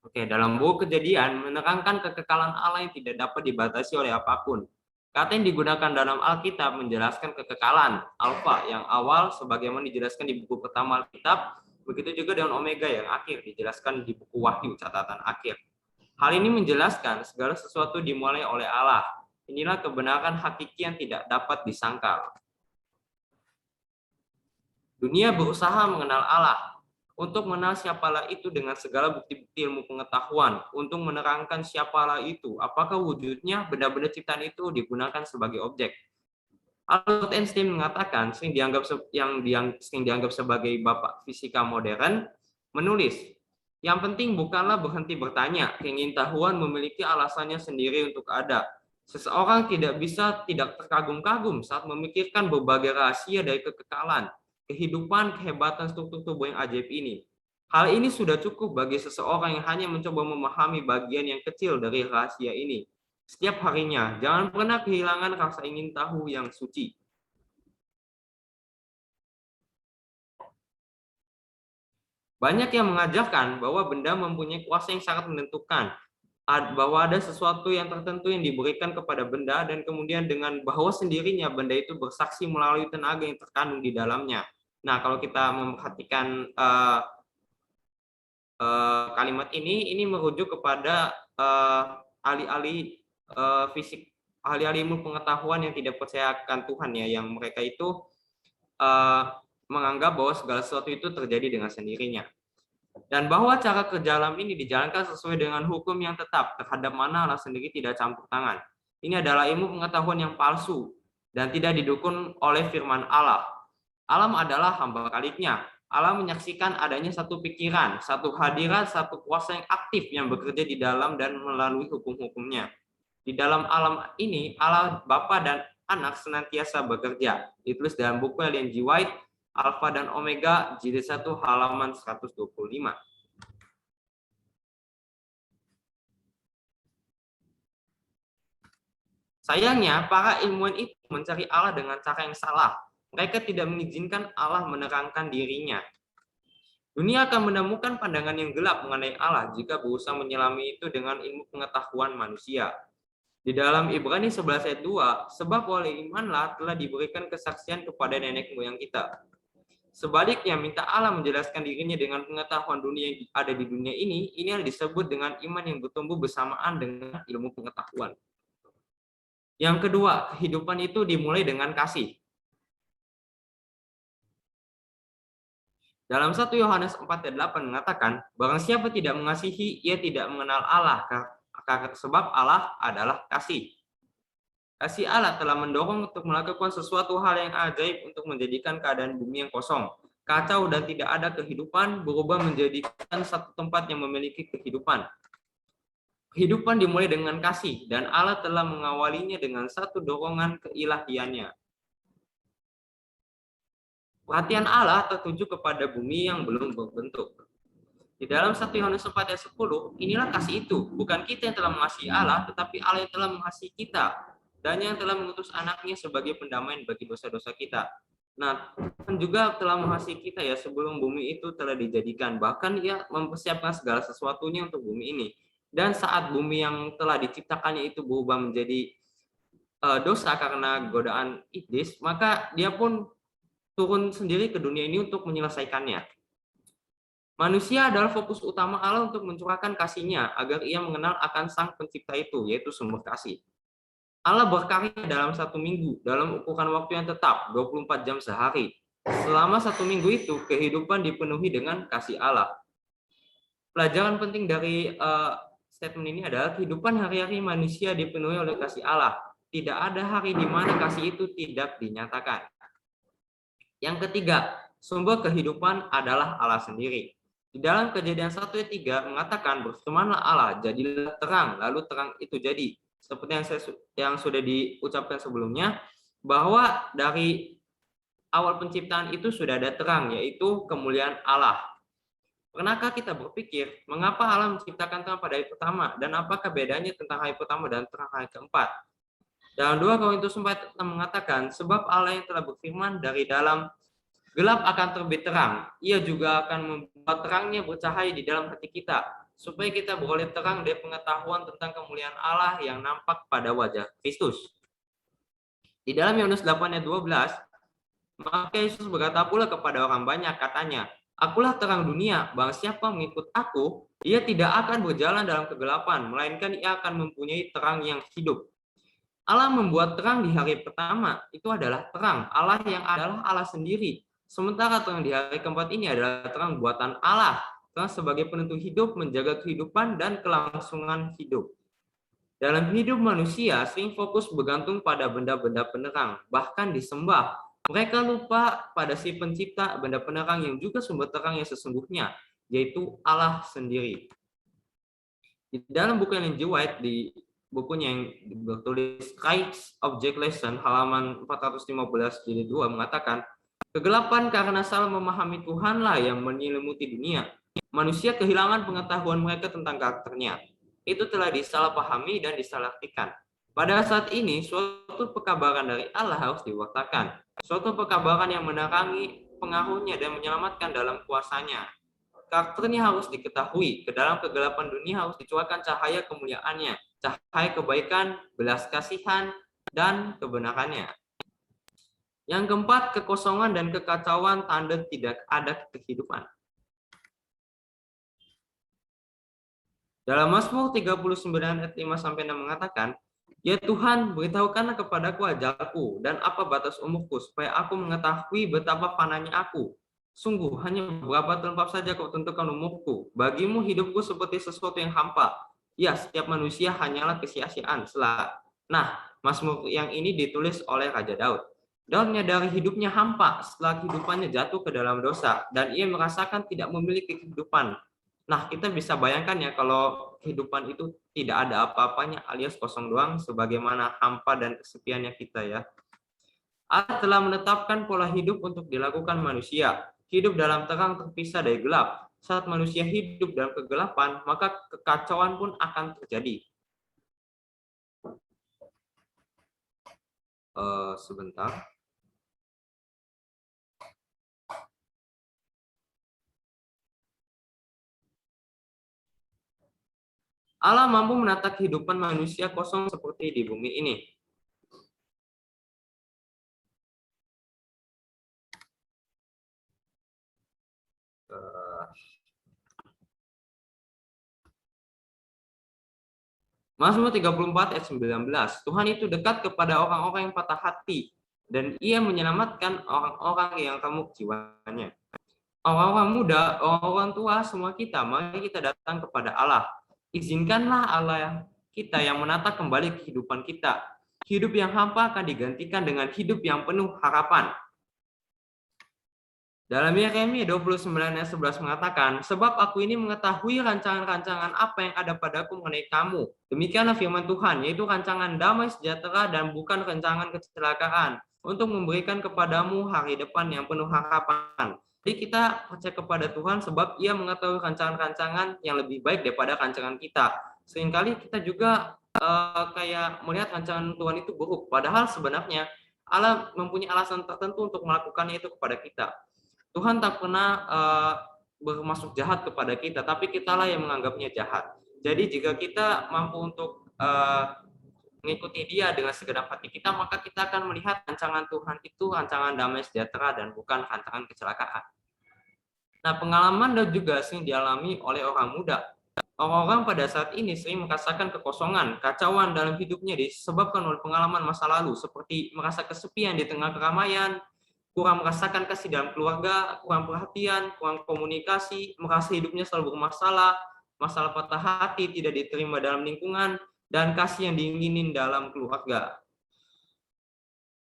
Oke, dalam buku Kejadian menerangkan kekekalan Allah yang tidak dapat dibatasi oleh apapun. Kata yang digunakan dalam Alkitab menjelaskan kekekalan Alfa yang awal sebagaimana dijelaskan di buku pertama Alkitab, begitu juga dengan Omega yang akhir dijelaskan di buku Wahyu catatan akhir. Hal ini menjelaskan segala sesuatu dimulai oleh Allah. Inilah kebenaran hakiki yang tidak dapat disangkal. Dunia berusaha mengenal Allah, untuk mengenal siapalah itu dengan segala bukti-bukti ilmu pengetahuan, untuk menerangkan siapalah itu, apakah wujudnya benda-benda ciptaan itu digunakan sebagai objek. Albert Einstein mengatakan, sering dianggap sebagai bapak fisika modern, menulis, yang penting bukanlah berhenti bertanya, keingintahuan memiliki alasannya sendiri untuk ada. Seseorang tidak bisa tidak terkagum-kagum saat memikirkan berbagai rahasia dari kekekalan, kehidupan, kehebatan struktur tubuh yang ajaib ini. Hal ini sudah cukup bagi seseorang yang hanya mencoba memahami bagian yang kecil dari rahasia ini. Setiap harinya, jangan pernah kehilangan rasa ingin tahu yang suci. Banyak yang mengajarkan bahwa benda mempunyai kuasa yang sangat menentukan, bahwa ada sesuatu yang tertentu yang diberikan kepada benda dan kemudian dengan bahwa sendirinya benda itu bersaksi melalui tenaga yang terkandung di dalamnya. Nah, kalau kita memperhatikan kalimat ini merujuk kepada ahli-ahli fisik, ahli-ahli ilmu pengetahuan yang tidak percaya akan Tuhan ya, yang mereka itu menganggap bahwa segala sesuatu itu terjadi dengan sendirinya. Dan bahwa cara kerja alam ini dijalankan sesuai dengan hukum yang tetap, terhadap mana Allah sendiri tidak campur tangan. Ini adalah ilmu pengetahuan yang palsu dan tidak didukung oleh firman Allah. Alam adalah hamba kaliknya. Allah menyaksikan adanya satu pikiran, satu hadirat, satu kuasa yang aktif yang bekerja di dalam dan melalui hukum-hukumnya. Di dalam alam ini, Allah Bapa dan Anak senantiasa bekerja. Ditulis dalam buku Ellen G. White, Alfa dan Omega, jilid 1 halaman 125. Sayangnya, para ilmuwan itu mencari Allah dengan cara yang salah. Mereka tidak mengizinkan Allah menerangkan dirinya. Dunia akan menemukan pandangan yang gelap mengenai Allah jika berusaha menyelami itu dengan ilmu pengetahuan manusia. Di dalam Ibrani 11 ayat 2, sebab oleh imanlah telah diberikan kesaksian kepada nenek moyang kita. Sebaliknya, minta Allah menjelaskan dirinya dengan pengetahuan dunia yang ada di dunia ini yang disebut dengan iman yang bertumbuh bersamaan dengan ilmu pengetahuan. Yang kedua, kehidupan itu dimulai dengan kasih. Dalam 1 Yohanes 4 ayat 8 mengatakan, barang siapa tidak mengasihi, ia tidak mengenal Allah, sebab Allah adalah kasih. Kasih Allah telah mendorong untuk melakukan sesuatu hal yang ajaib untuk menjadikan keadaan bumi yang kosong, kacau dan tidak ada kehidupan berubah menjadikan satu tempat yang memiliki kehidupan. Kehidupan dimulai dengan kasih dan Allah telah mengawalinya dengan satu dorongan keilahiannya. Perhatian Allah tertuju kepada bumi yang belum berbentuk. Di dalam 1 Yohanes 4 ayat 10, inilah kasih itu, bukan kita yang telah mengasihi Allah, tetapi Allah yang telah mengasihi kita, dan yang telah mengutus anaknya sebagai pendamaian bagi dosa-dosa kita. Nah, Tuhan juga telah mengasihi kita ya sebelum bumi itu telah dijadikan. Bahkan ia mempersiapkan segala sesuatunya untuk bumi ini. Dan saat bumi yang telah diciptakannya itu berubah menjadi dosa karena godaan iblis, maka dia pun turun sendiri ke dunia ini untuk menyelesaikannya. Manusia adalah fokus utama Allah untuk mencurahkan kasih-Nya agar ia mengenal akan Sang Pencipta itu, yaitu sumber kasih. Allah berkarya dalam 1 minggu, dalam ukuran waktu yang tetap, 24 jam sehari. Selama 1 minggu itu, kehidupan dipenuhi dengan kasih Allah. Pelajaran penting dari statement ini adalah kehidupan hari-hari manusia dipenuhi oleh kasih Allah. Tidak ada hari di mana kasih itu tidak dinyatakan. Yang ketiga, sumber kehidupan adalah Allah sendiri. Di dalam Kejadian 1 ayat 3 mengatakan, berfirmanlah Allah, jadilah terang, lalu terang itu jadi. Seperti yang sudah diucapkan sebelumnya, bahwa dari awal penciptaan itu sudah ada terang, yaitu kemuliaan Allah. Pernahkah kita berpikir, mengapa Allah menciptakan terang pada hari pertama, dan apakah bedanya tentang hari pertama dan terang hari keempat? Dalam 2 Korintus 4 mengatakan, sebab Allah yang telah berfirman, dari dalam gelap akan terbit terang, ia juga akan membuat terangnya bercahaya di dalam hati kita, supaya kita beroleh terang dari pengetahuan tentang kemuliaan Allah yang nampak pada wajah Kristus. Di dalam Yohanes 8 ayat 12, maka Yesus berkata pula kepada orang banyak, katanya, akulah terang dunia, barang siapa mengikut aku, ia tidak akan berjalan dalam kegelapan, melainkan ia akan mempunyai terang yang hidup. Allah membuat terang di hari pertama, itu adalah terang Allah yang adalah Allah sendiri. Sementara terang di hari keempat ini adalah terang buatan Allah, terang sebagai penentu hidup, menjaga kehidupan dan kelangsungan hidup. Dalam hidup manusia, sering fokus bergantung pada benda-benda penerang, bahkan disembah. Mereka lupa pada si pencipta benda penerang yang juga sumber terang yang sesungguhnya, yaitu Allah sendiri. Di dalam buku Ellen G. White di bukunya yang bertulis Christ Object Lesson halaman 415 jilid 2 mengatakan, kegelapan karena salah memahami Tuhanlah yang menyelimuti dunia. Manusia kehilangan pengetahuan mereka tentang karakternya. Itu telah disalahpahami dan disalahartikan. Pada saat ini, suatu pekabaran dari Allah harus diwartakan. Suatu pekabaran yang menerangi pengaruhnya dan menyelamatkan dalam kuasanya. Karakternya harus diketahui. Ke dalam kegelapan dunia harus dicurahkan cahaya kemuliaannya, cahaya kebaikan, belas kasihan, dan kebenarannya. Yang keempat, kekosongan dan kekacauan tanda tidak ada kehidupan. Dalam Mazmur 39 ayat 5-6 mengatakan, ya Tuhan, beritahukanlah kepadaku ajalku dan apa batas umurku, supaya aku mengetahui betapa fananya aku. Sungguh, hanya beberapa tempat saja kau tentukan umurku. Bagimu hidupku seperti sesuatu yang hampa. Ya, setiap manusia hanyalah kesia-siaan. Nah, Mazmur yang ini ditulis oleh Raja Daud. Daud menyadari hidupnya hampa setelah kehidupannya jatuh ke dalam dosa, dan ia merasakan tidak memiliki kehidupan. Nah, kita bisa bayangkan ya kalau kehidupan itu tidak ada apa-apanya alias kosong doang, sebagaimana hampa dan kesepiannya kita ya. Allah telah menetapkan pola hidup untuk dilakukan manusia. Hidup dalam terang terpisah dari gelap. Saat manusia hidup dalam kegelapan, maka kekacauan pun akan terjadi. Sebentar. Allah mampu menata kehidupan manusia kosong seperti di bumi ini. Mazmur 34 ayat 19. Tuhan itu dekat kepada orang-orang yang patah hati dan ia menyelamatkan orang-orang yang remuk jiwanya. Orang-orang muda, orang-orang tua, semua kita, mari kita datang kepada Allah. Izinkanlah Allah kita yang menata kembali kehidupan kita. Hidup yang hampa akan digantikan dengan hidup yang penuh harapan. Dalam Yeremia 29 ayat 11 mengatakan, sebab aku ini mengetahui rancangan-rancangan apa yang ada padaku mengenai kamu. Demikianlah firman Tuhan, yaitu rancangan damai sejahtera dan bukan rancangan kecelakaan, untuk memberikan kepadamu hari depan yang penuh harapan. Jadi kita percaya kepada Tuhan sebab ia mengetahui rancangan-rancangan yang lebih baik daripada rancangan kita. Seringkali kita juga kayak melihat rancangan Tuhan itu buruk, padahal sebenarnya Allah mempunyai alasan tertentu untuk melakukannya itu kepada kita. Tuhan tak pernah bermaksud jahat kepada kita, tapi kitalah yang menganggapnya jahat. Jadi jika kita mampu untuk mengikuti Dia dengan segenap hati kita, maka kita akan melihat rancangan Tuhan itu rancangan damai sejahtera dan bukan rancangan kecelakaan. Nah, pengalaman dan juga sering dialami oleh orang muda. Orang-orang pada saat ini sering merasakan kekosongan, kacauan dalam hidupnya disebabkan oleh pengalaman masa lalu, seperti merasa kesepian di tengah keramaian, kurang merasakan kasih dalam keluarga, kurang perhatian, kurang komunikasi, merasa hidupnya selalu bermasalah, masalah patah hati, tidak diterima dalam lingkungan, dan kasih yang diinginin dalam keluarga.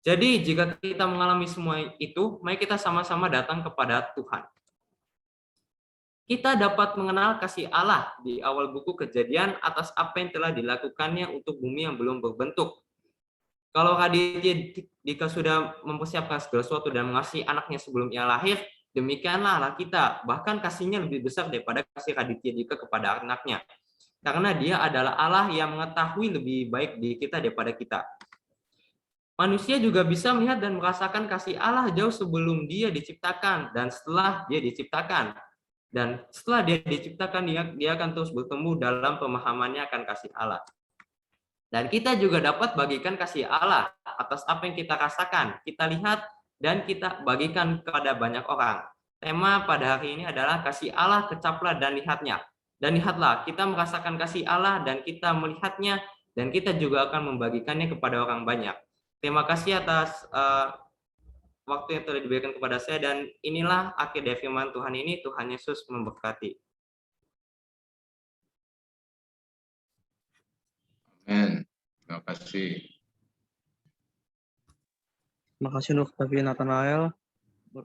Jadi jika kita mengalami semua itu, mari kita sama-sama datang kepada Tuhan. Kita dapat mengenal kasih Allah di awal buku Kejadian atas apa yang telah dilakukannya untuk bumi yang belum berbentuk. Kalau Raditya Dika sudah mempersiapkan segala sesuatu dan mengasihi anaknya sebelum ia lahir, demikianlah Allah kita. Bahkan kasihnya lebih besar daripada kasih Raditya Dika kepada anaknya. Karena dia adalah Allah yang mengetahui lebih baik di kita daripada kita. Manusia juga bisa melihat dan merasakan kasih Allah jauh sebelum dia diciptakan dan setelah dia diciptakan. Dan setelah dia diciptakan, dia akan terus bertemu dalam pemahamannya akan kasih Allah. Dan kita juga dapat bagikan kasih Allah atas apa yang kita rasakan, kita lihat, dan kita bagikan kepada banyak orang. Tema pada hari ini adalah kasih Allah kecaplah dan lihatnya. Dan lihatlah, kita merasakan kasih Allah dan kita melihatnya, dan kita juga akan membagikannya kepada orang banyak. Terima kasih atas waktu yang telah diberikan kepada saya, dan inilah akhir dari firman Tuhan ini. Tuhan Yesus memberkati. Amin. Terima kasih. Terima kasih untuk David Nathanael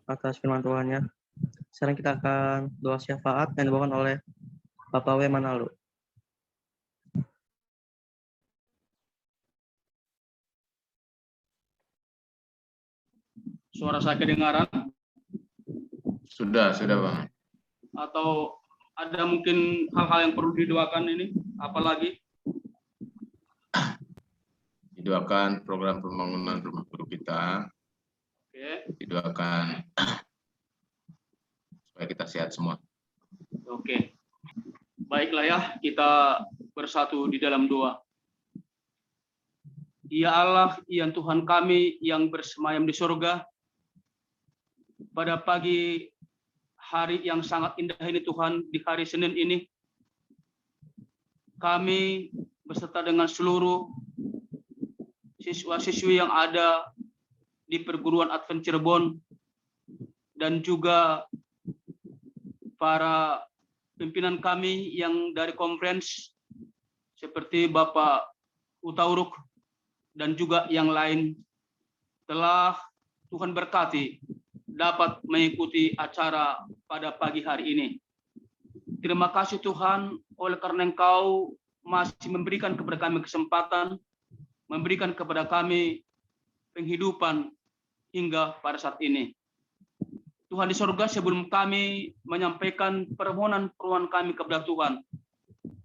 atas firman Tuhannya. Sekarang kita akan doa syafaat yang dibawakan oleh Bapak W. Manalo. Suara saya kedengaran? Sudah Bang. Atau ada mungkin hal-hal yang perlu didoakan ini? Apalagi? Didoakan program pembangunan rumah guru kita. Oke. Didoakan supaya kita sehat semua. Oke. Baiklah ya, kita bersatu di dalam doa. Ya Allah, ya Tuhan kami yang bersemayam di surga, pada pagi hari yang sangat indah ini Tuhan, di hari Senin ini, kami beserta dengan seluruh siswa-siswi yang ada di perguruan Advent Cirebon dan juga para pimpinan kami yang dari conference seperti Bapak Utauruk dan juga yang lain telah Tuhan berkati dapat mengikuti acara pada pagi hari ini. Terima kasih Tuhan oleh karena Engkau masih memberikan kepada kami kesempatan, memberikan kepada kami penghidupan hingga pada saat ini. Tuhan di surga, sebelum kami menyampaikan permohonan kami kepada Tuhan,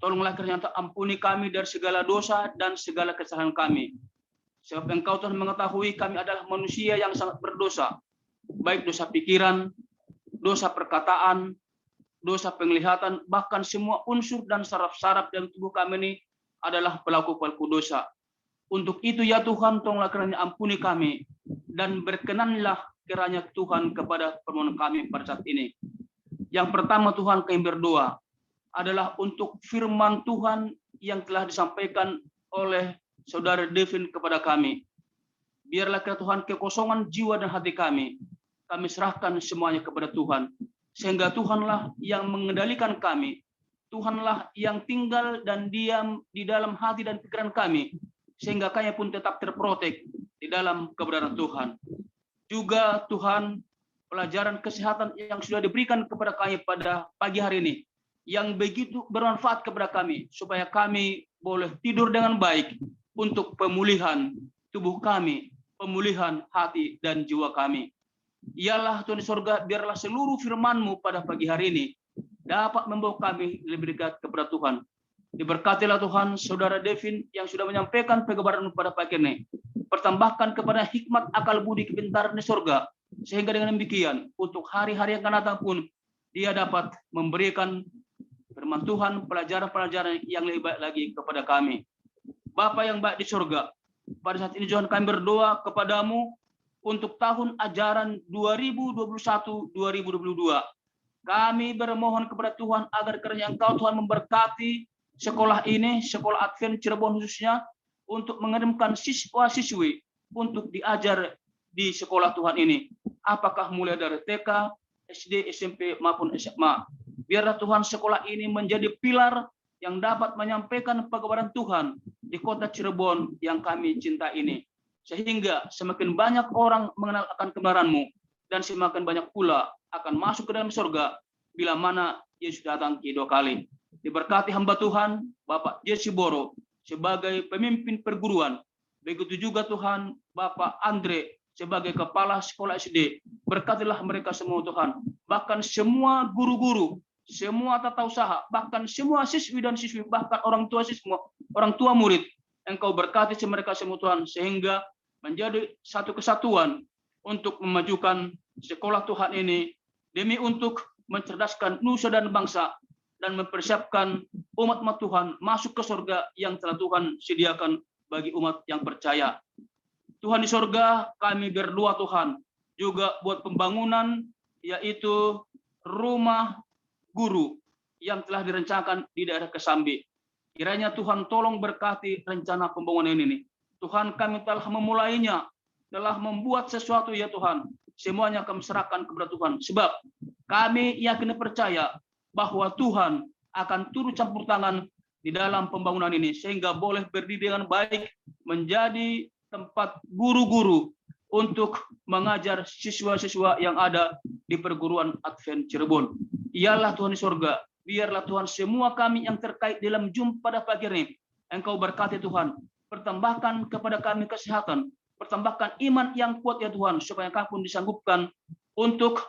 tolonglah kiranya ampuni kami dari segala dosa dan segala kesalahan kami. Sebab Engkau Tuhan mengetahui kami adalah manusia yang sangat berdosa, baik dosa pikiran, dosa perkataan, dosa penglihatan, bahkan semua unsur dan saraf-saraf dalam tubuh kami ini adalah pelaku-pelaku dosa. Untuk itu ya Tuhan, tolonglah kiranya ampuni kami dan berkenanlah kiranya Tuhan kepada permohonan kami pada saat ini. Yang pertama Tuhan, kami berdoa adalah untuk firman Tuhan yang telah disampaikan oleh Saudara Devin kepada kami. Biarlah kiranya Tuhan kekosongan jiwa dan hati kami serahkan semuanya kepada Tuhan. Sehingga Tuhanlah yang mengendalikan kami. Tuhanlah yang tinggal dan diam di dalam hati dan pikiran kami. Sehingga kami pun tetap terprotek di dalam kebenaran Tuhan. Juga Tuhan, pelajaran kesehatan yang sudah diberikan kepada kami pada pagi hari ini, yang begitu bermanfaat kepada kami, supaya kami boleh tidur dengan baik untuk pemulihan tubuh kami, pemulihan hati dan jiwa kami. Ialah Tuhan di surga, biarlah seluruh firman-Mu pada pagi hari ini dapat membawa kami lebih dekat kepada Tuhan. Diberkatilah Tuhan Saudara Devin yang sudah menyampaikan pengabaran pada pagi ini. Pertambahkan kepada hikmat, akal budi, kepintaran di surga. Sehingga dengan demikian, untuk hari-hari yang akan datang pun, dia dapat memberikan firman Tuhan, pelajaran-pelajaran yang lebih baik lagi kepada kami. Bapa yang baik di surga, pada saat ini Tuhan kami berdoa kepadamu untuk tahun ajaran 2021-2022. Kami bermohon kepada Tuhan agar kiranya Engkau Tuhan memberkati sekolah ini, sekolah Advent Cirebon khususnya, untuk mengirimkan siswa-siswi untuk diajar di sekolah Tuhan ini. Apakah mulai dari TK, SD, SMP, maupun SMA. Biarlah Tuhan sekolah ini menjadi pilar yang dapat menyampaikan pengabaran Tuhan di kota Cirebon yang kami cinta ini. Sehingga semakin banyak orang mengenal akan kebenaran-Mu, dan semakin banyak pula akan masuk ke dalam surga bila mana Yesus datang kedua kali. Diberkati hamba Tuhan, Bapak Jesse Boro, sebagai pemimpin perguruan. Begitu juga Tuhan, Bapak Andre, sebagai kepala sekolah SD. Berkatilah mereka semua Tuhan. Bahkan semua guru-guru, semua tata usaha, bahkan semua siswi dan siswi, bahkan orang tua siswa, orang tua murid. Engkau berkati mereka semua Tuhan, sehingga menjadi satu kesatuan untuk memajukan sekolah Tuhan ini, demi untuk mencerdaskan nusa dan bangsa, dan mempersiapkan umat Tuhan masuk ke surga yang telah Tuhan sediakan bagi umat yang percaya. Tuhan di surga, kami berdoa Tuhan juga buat pembangunan, yaitu rumah guru yang telah direncanakan di daerah Kesambi. Kiranya Tuhan tolong berkati rencana pembangunan ini. Tuhan, kami telah memulainya, telah membuat sesuatu ya Tuhan. Semuanya kami serahkan kepada Tuhan. Sebab kami yakin percaya bahwa Tuhan akan turut campur tangan di dalam pembangunan ini, sehingga boleh berdiri dengan baik, menjadi tempat guru-guru untuk mengajar siswa-siswa yang ada di perguruan Advent Cirebon. Ialah Tuhan di surga, biarlah Tuhan semua kami yang terkait dalam jumpa pada pagi ini, Engkau berkati Tuhan, pertambahkan kepada kami kesehatan, Pertambahkan iman yang kuat ya Tuhan, supaya kami pun disanggupkan untuk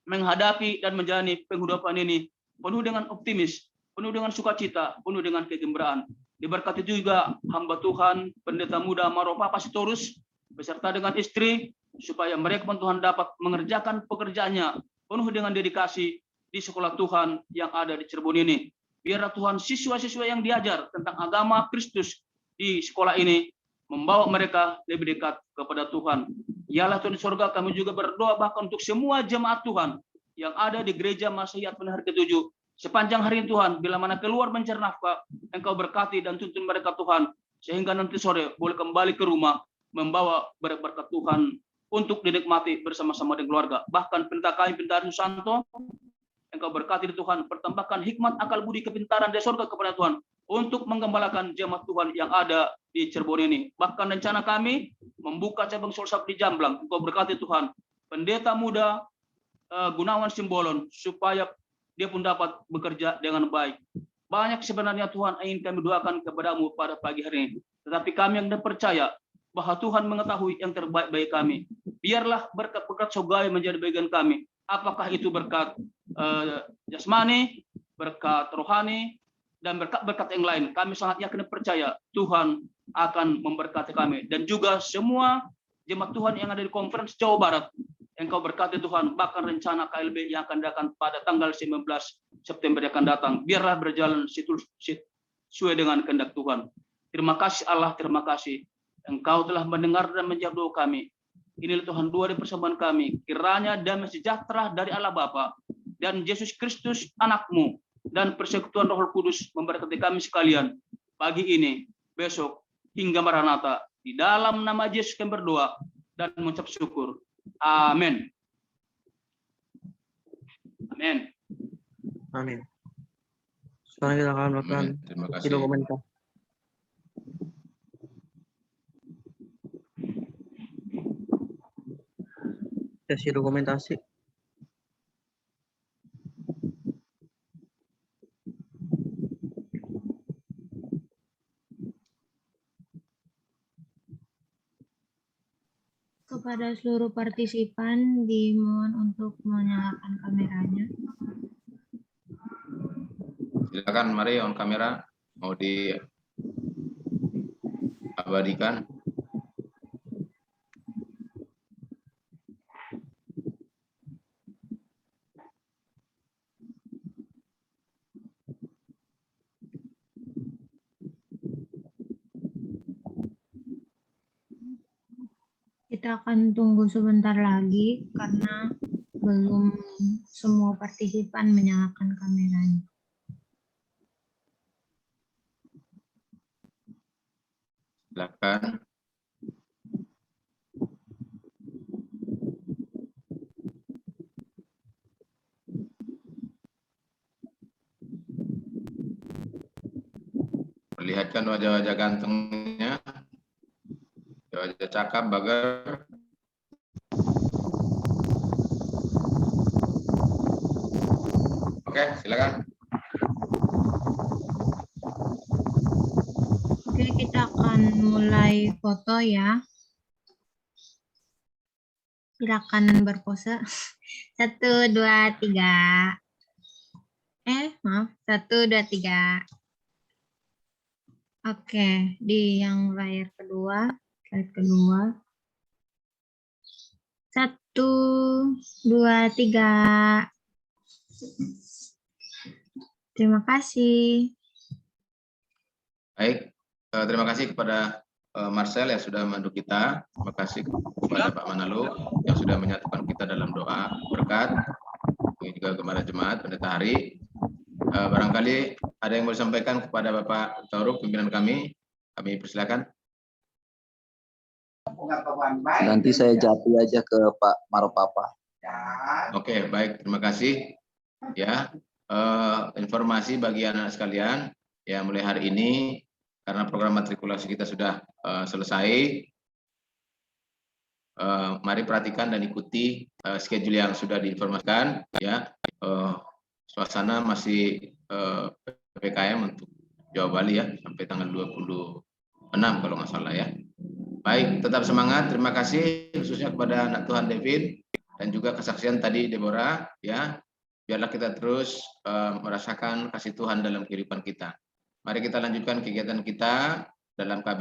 menghadapi dan menjalani penghidupan ini penuh dengan optimis, penuh dengan sukacita, penuh dengan kegembiraan. Diberkati juga hamba Tuhan, pendeta muda Maropapa Sitorus, beserta dengan istri, supaya mereka pun Tuhan dapat mengerjakan pekerjaannya penuh dengan dedikasi di sekolah Tuhan yang ada di Cirebon ini. Biarlah Tuhan siswa-siswa yang diajar tentang agama Kristus di sekolah ini membawa mereka lebih dekat kepada Tuhan. Yalah Tuhan di surga, kami juga berdoa bahkan untuk semua jemaat Tuhan yang ada di gereja Masehi Advent hari ke-7. Sepanjang hari Tuhan, bila mana keluar mencari nafkah, Engkau berkati dan tuntun mereka Tuhan, sehingga nanti sore boleh kembali ke rumah membawa berkat Tuhan untuk dinikmati bersama-sama dengan keluarga. Bahkan pendeta kami, Pendeta Susanto, Engkau berkati di Tuhan, pertambahkan hikmat, akal budi, kepintaran dari surga kepada Tuhan untuk menggembalakan jemaat Tuhan yang ada di Cirebon ini. Bahkan rencana kami membuka cabang Solsap di Jamblang. Engkau berkati Tuhan, pendeta muda Gunawan Simbolon, supaya dia pun dapat bekerja dengan baik. Banyak sebenarnya Tuhan ingin kami doakan kepadamu pada pagi hari ini. Tetapi kami yang percaya bahwa Tuhan mengetahui yang terbaik bagi kami. Biarlah berkat-berkat surgawi menjadi bagian kami. Apakah itu berkat jasmani, berkat rohani, dan berkat-berkat yang lain. Kami sangat yakin dan percaya Tuhan akan memberkati kami. Dan juga semua jemaat Tuhan yang ada di Konferensi Jawa Barat, Engkau berkati Tuhan, bahkan rencana KLB yang akan datang pada tanggal 19 September yang akan datang. Biarlah berjalan sesuai dengan kehendak Tuhan. Terima kasih Allah, terima kasih. Engkau telah mendengar dan menjawab doa kami. Inilah Tuhan doa dan persembahan kami. Kiranya damai sejahtera dari Allah Bapa dan Yesus Kristus anakmu dan persekutuan Roh Kudus memberkati kami sekalian pagi ini, besok, hingga Maranatha. Di dalam nama Yesus kami berdoa dan mengucap syukur. Amin. Amin. Amin. Sekarang kita akan melakukan Terima sesi kasih. dokumentasi. Sesi dokumentasi. Kepada seluruh partisipan dimohon untuk menyalakan kameranya. Silakan, mari on kamera, mau diabadikan. Kita akan tunggu sebentar lagi karena belum semua partisipan menyalakan kameranya. Silakan. Perlihatkan wajah-wajah gantengnya, wajah cakap, bager. Oke, silakan. Oke, kita akan mulai foto ya. Silakan berpose. 1, 2, 3. Maaf. 1, 2, 3. Oke, di yang layar kedua. Slide kedua. 1, 2, 3. Terima kasih. Baik, terima kasih kepada Marcel yang sudah membantu kita. Terima kasih kepada Pak Manalo yang sudah menyatukan kita dalam doa berkat. Ini juga kepada jemaat pendeta hari. Barangkali ada yang mau disampaikan kepada Bapak Tauruk, pimpinan kami. Kami persilakan. Nanti saya jawab aja ke Pak Maropapa. Oke, baik, terima kasih. Ya, informasi bagi anak sekalian, ya mulai hari ini karena program matrikulasi kita sudah selesai. Mari perhatikan dan ikuti schedule yang sudah diinformasikan. Ya, suasana masih PPKM untuk Jawa Bali ya sampai tanggal 26 kalau nggak salah ya. Baik, tetap semangat. Terima kasih khususnya kepada anak Tuhan David dan juga kesaksian tadi Deborah, ya. Biarlah kita terus merasakan kasih Tuhan dalam kehidupan kita. Mari kita lanjutkan kegiatan kita dalam KBR.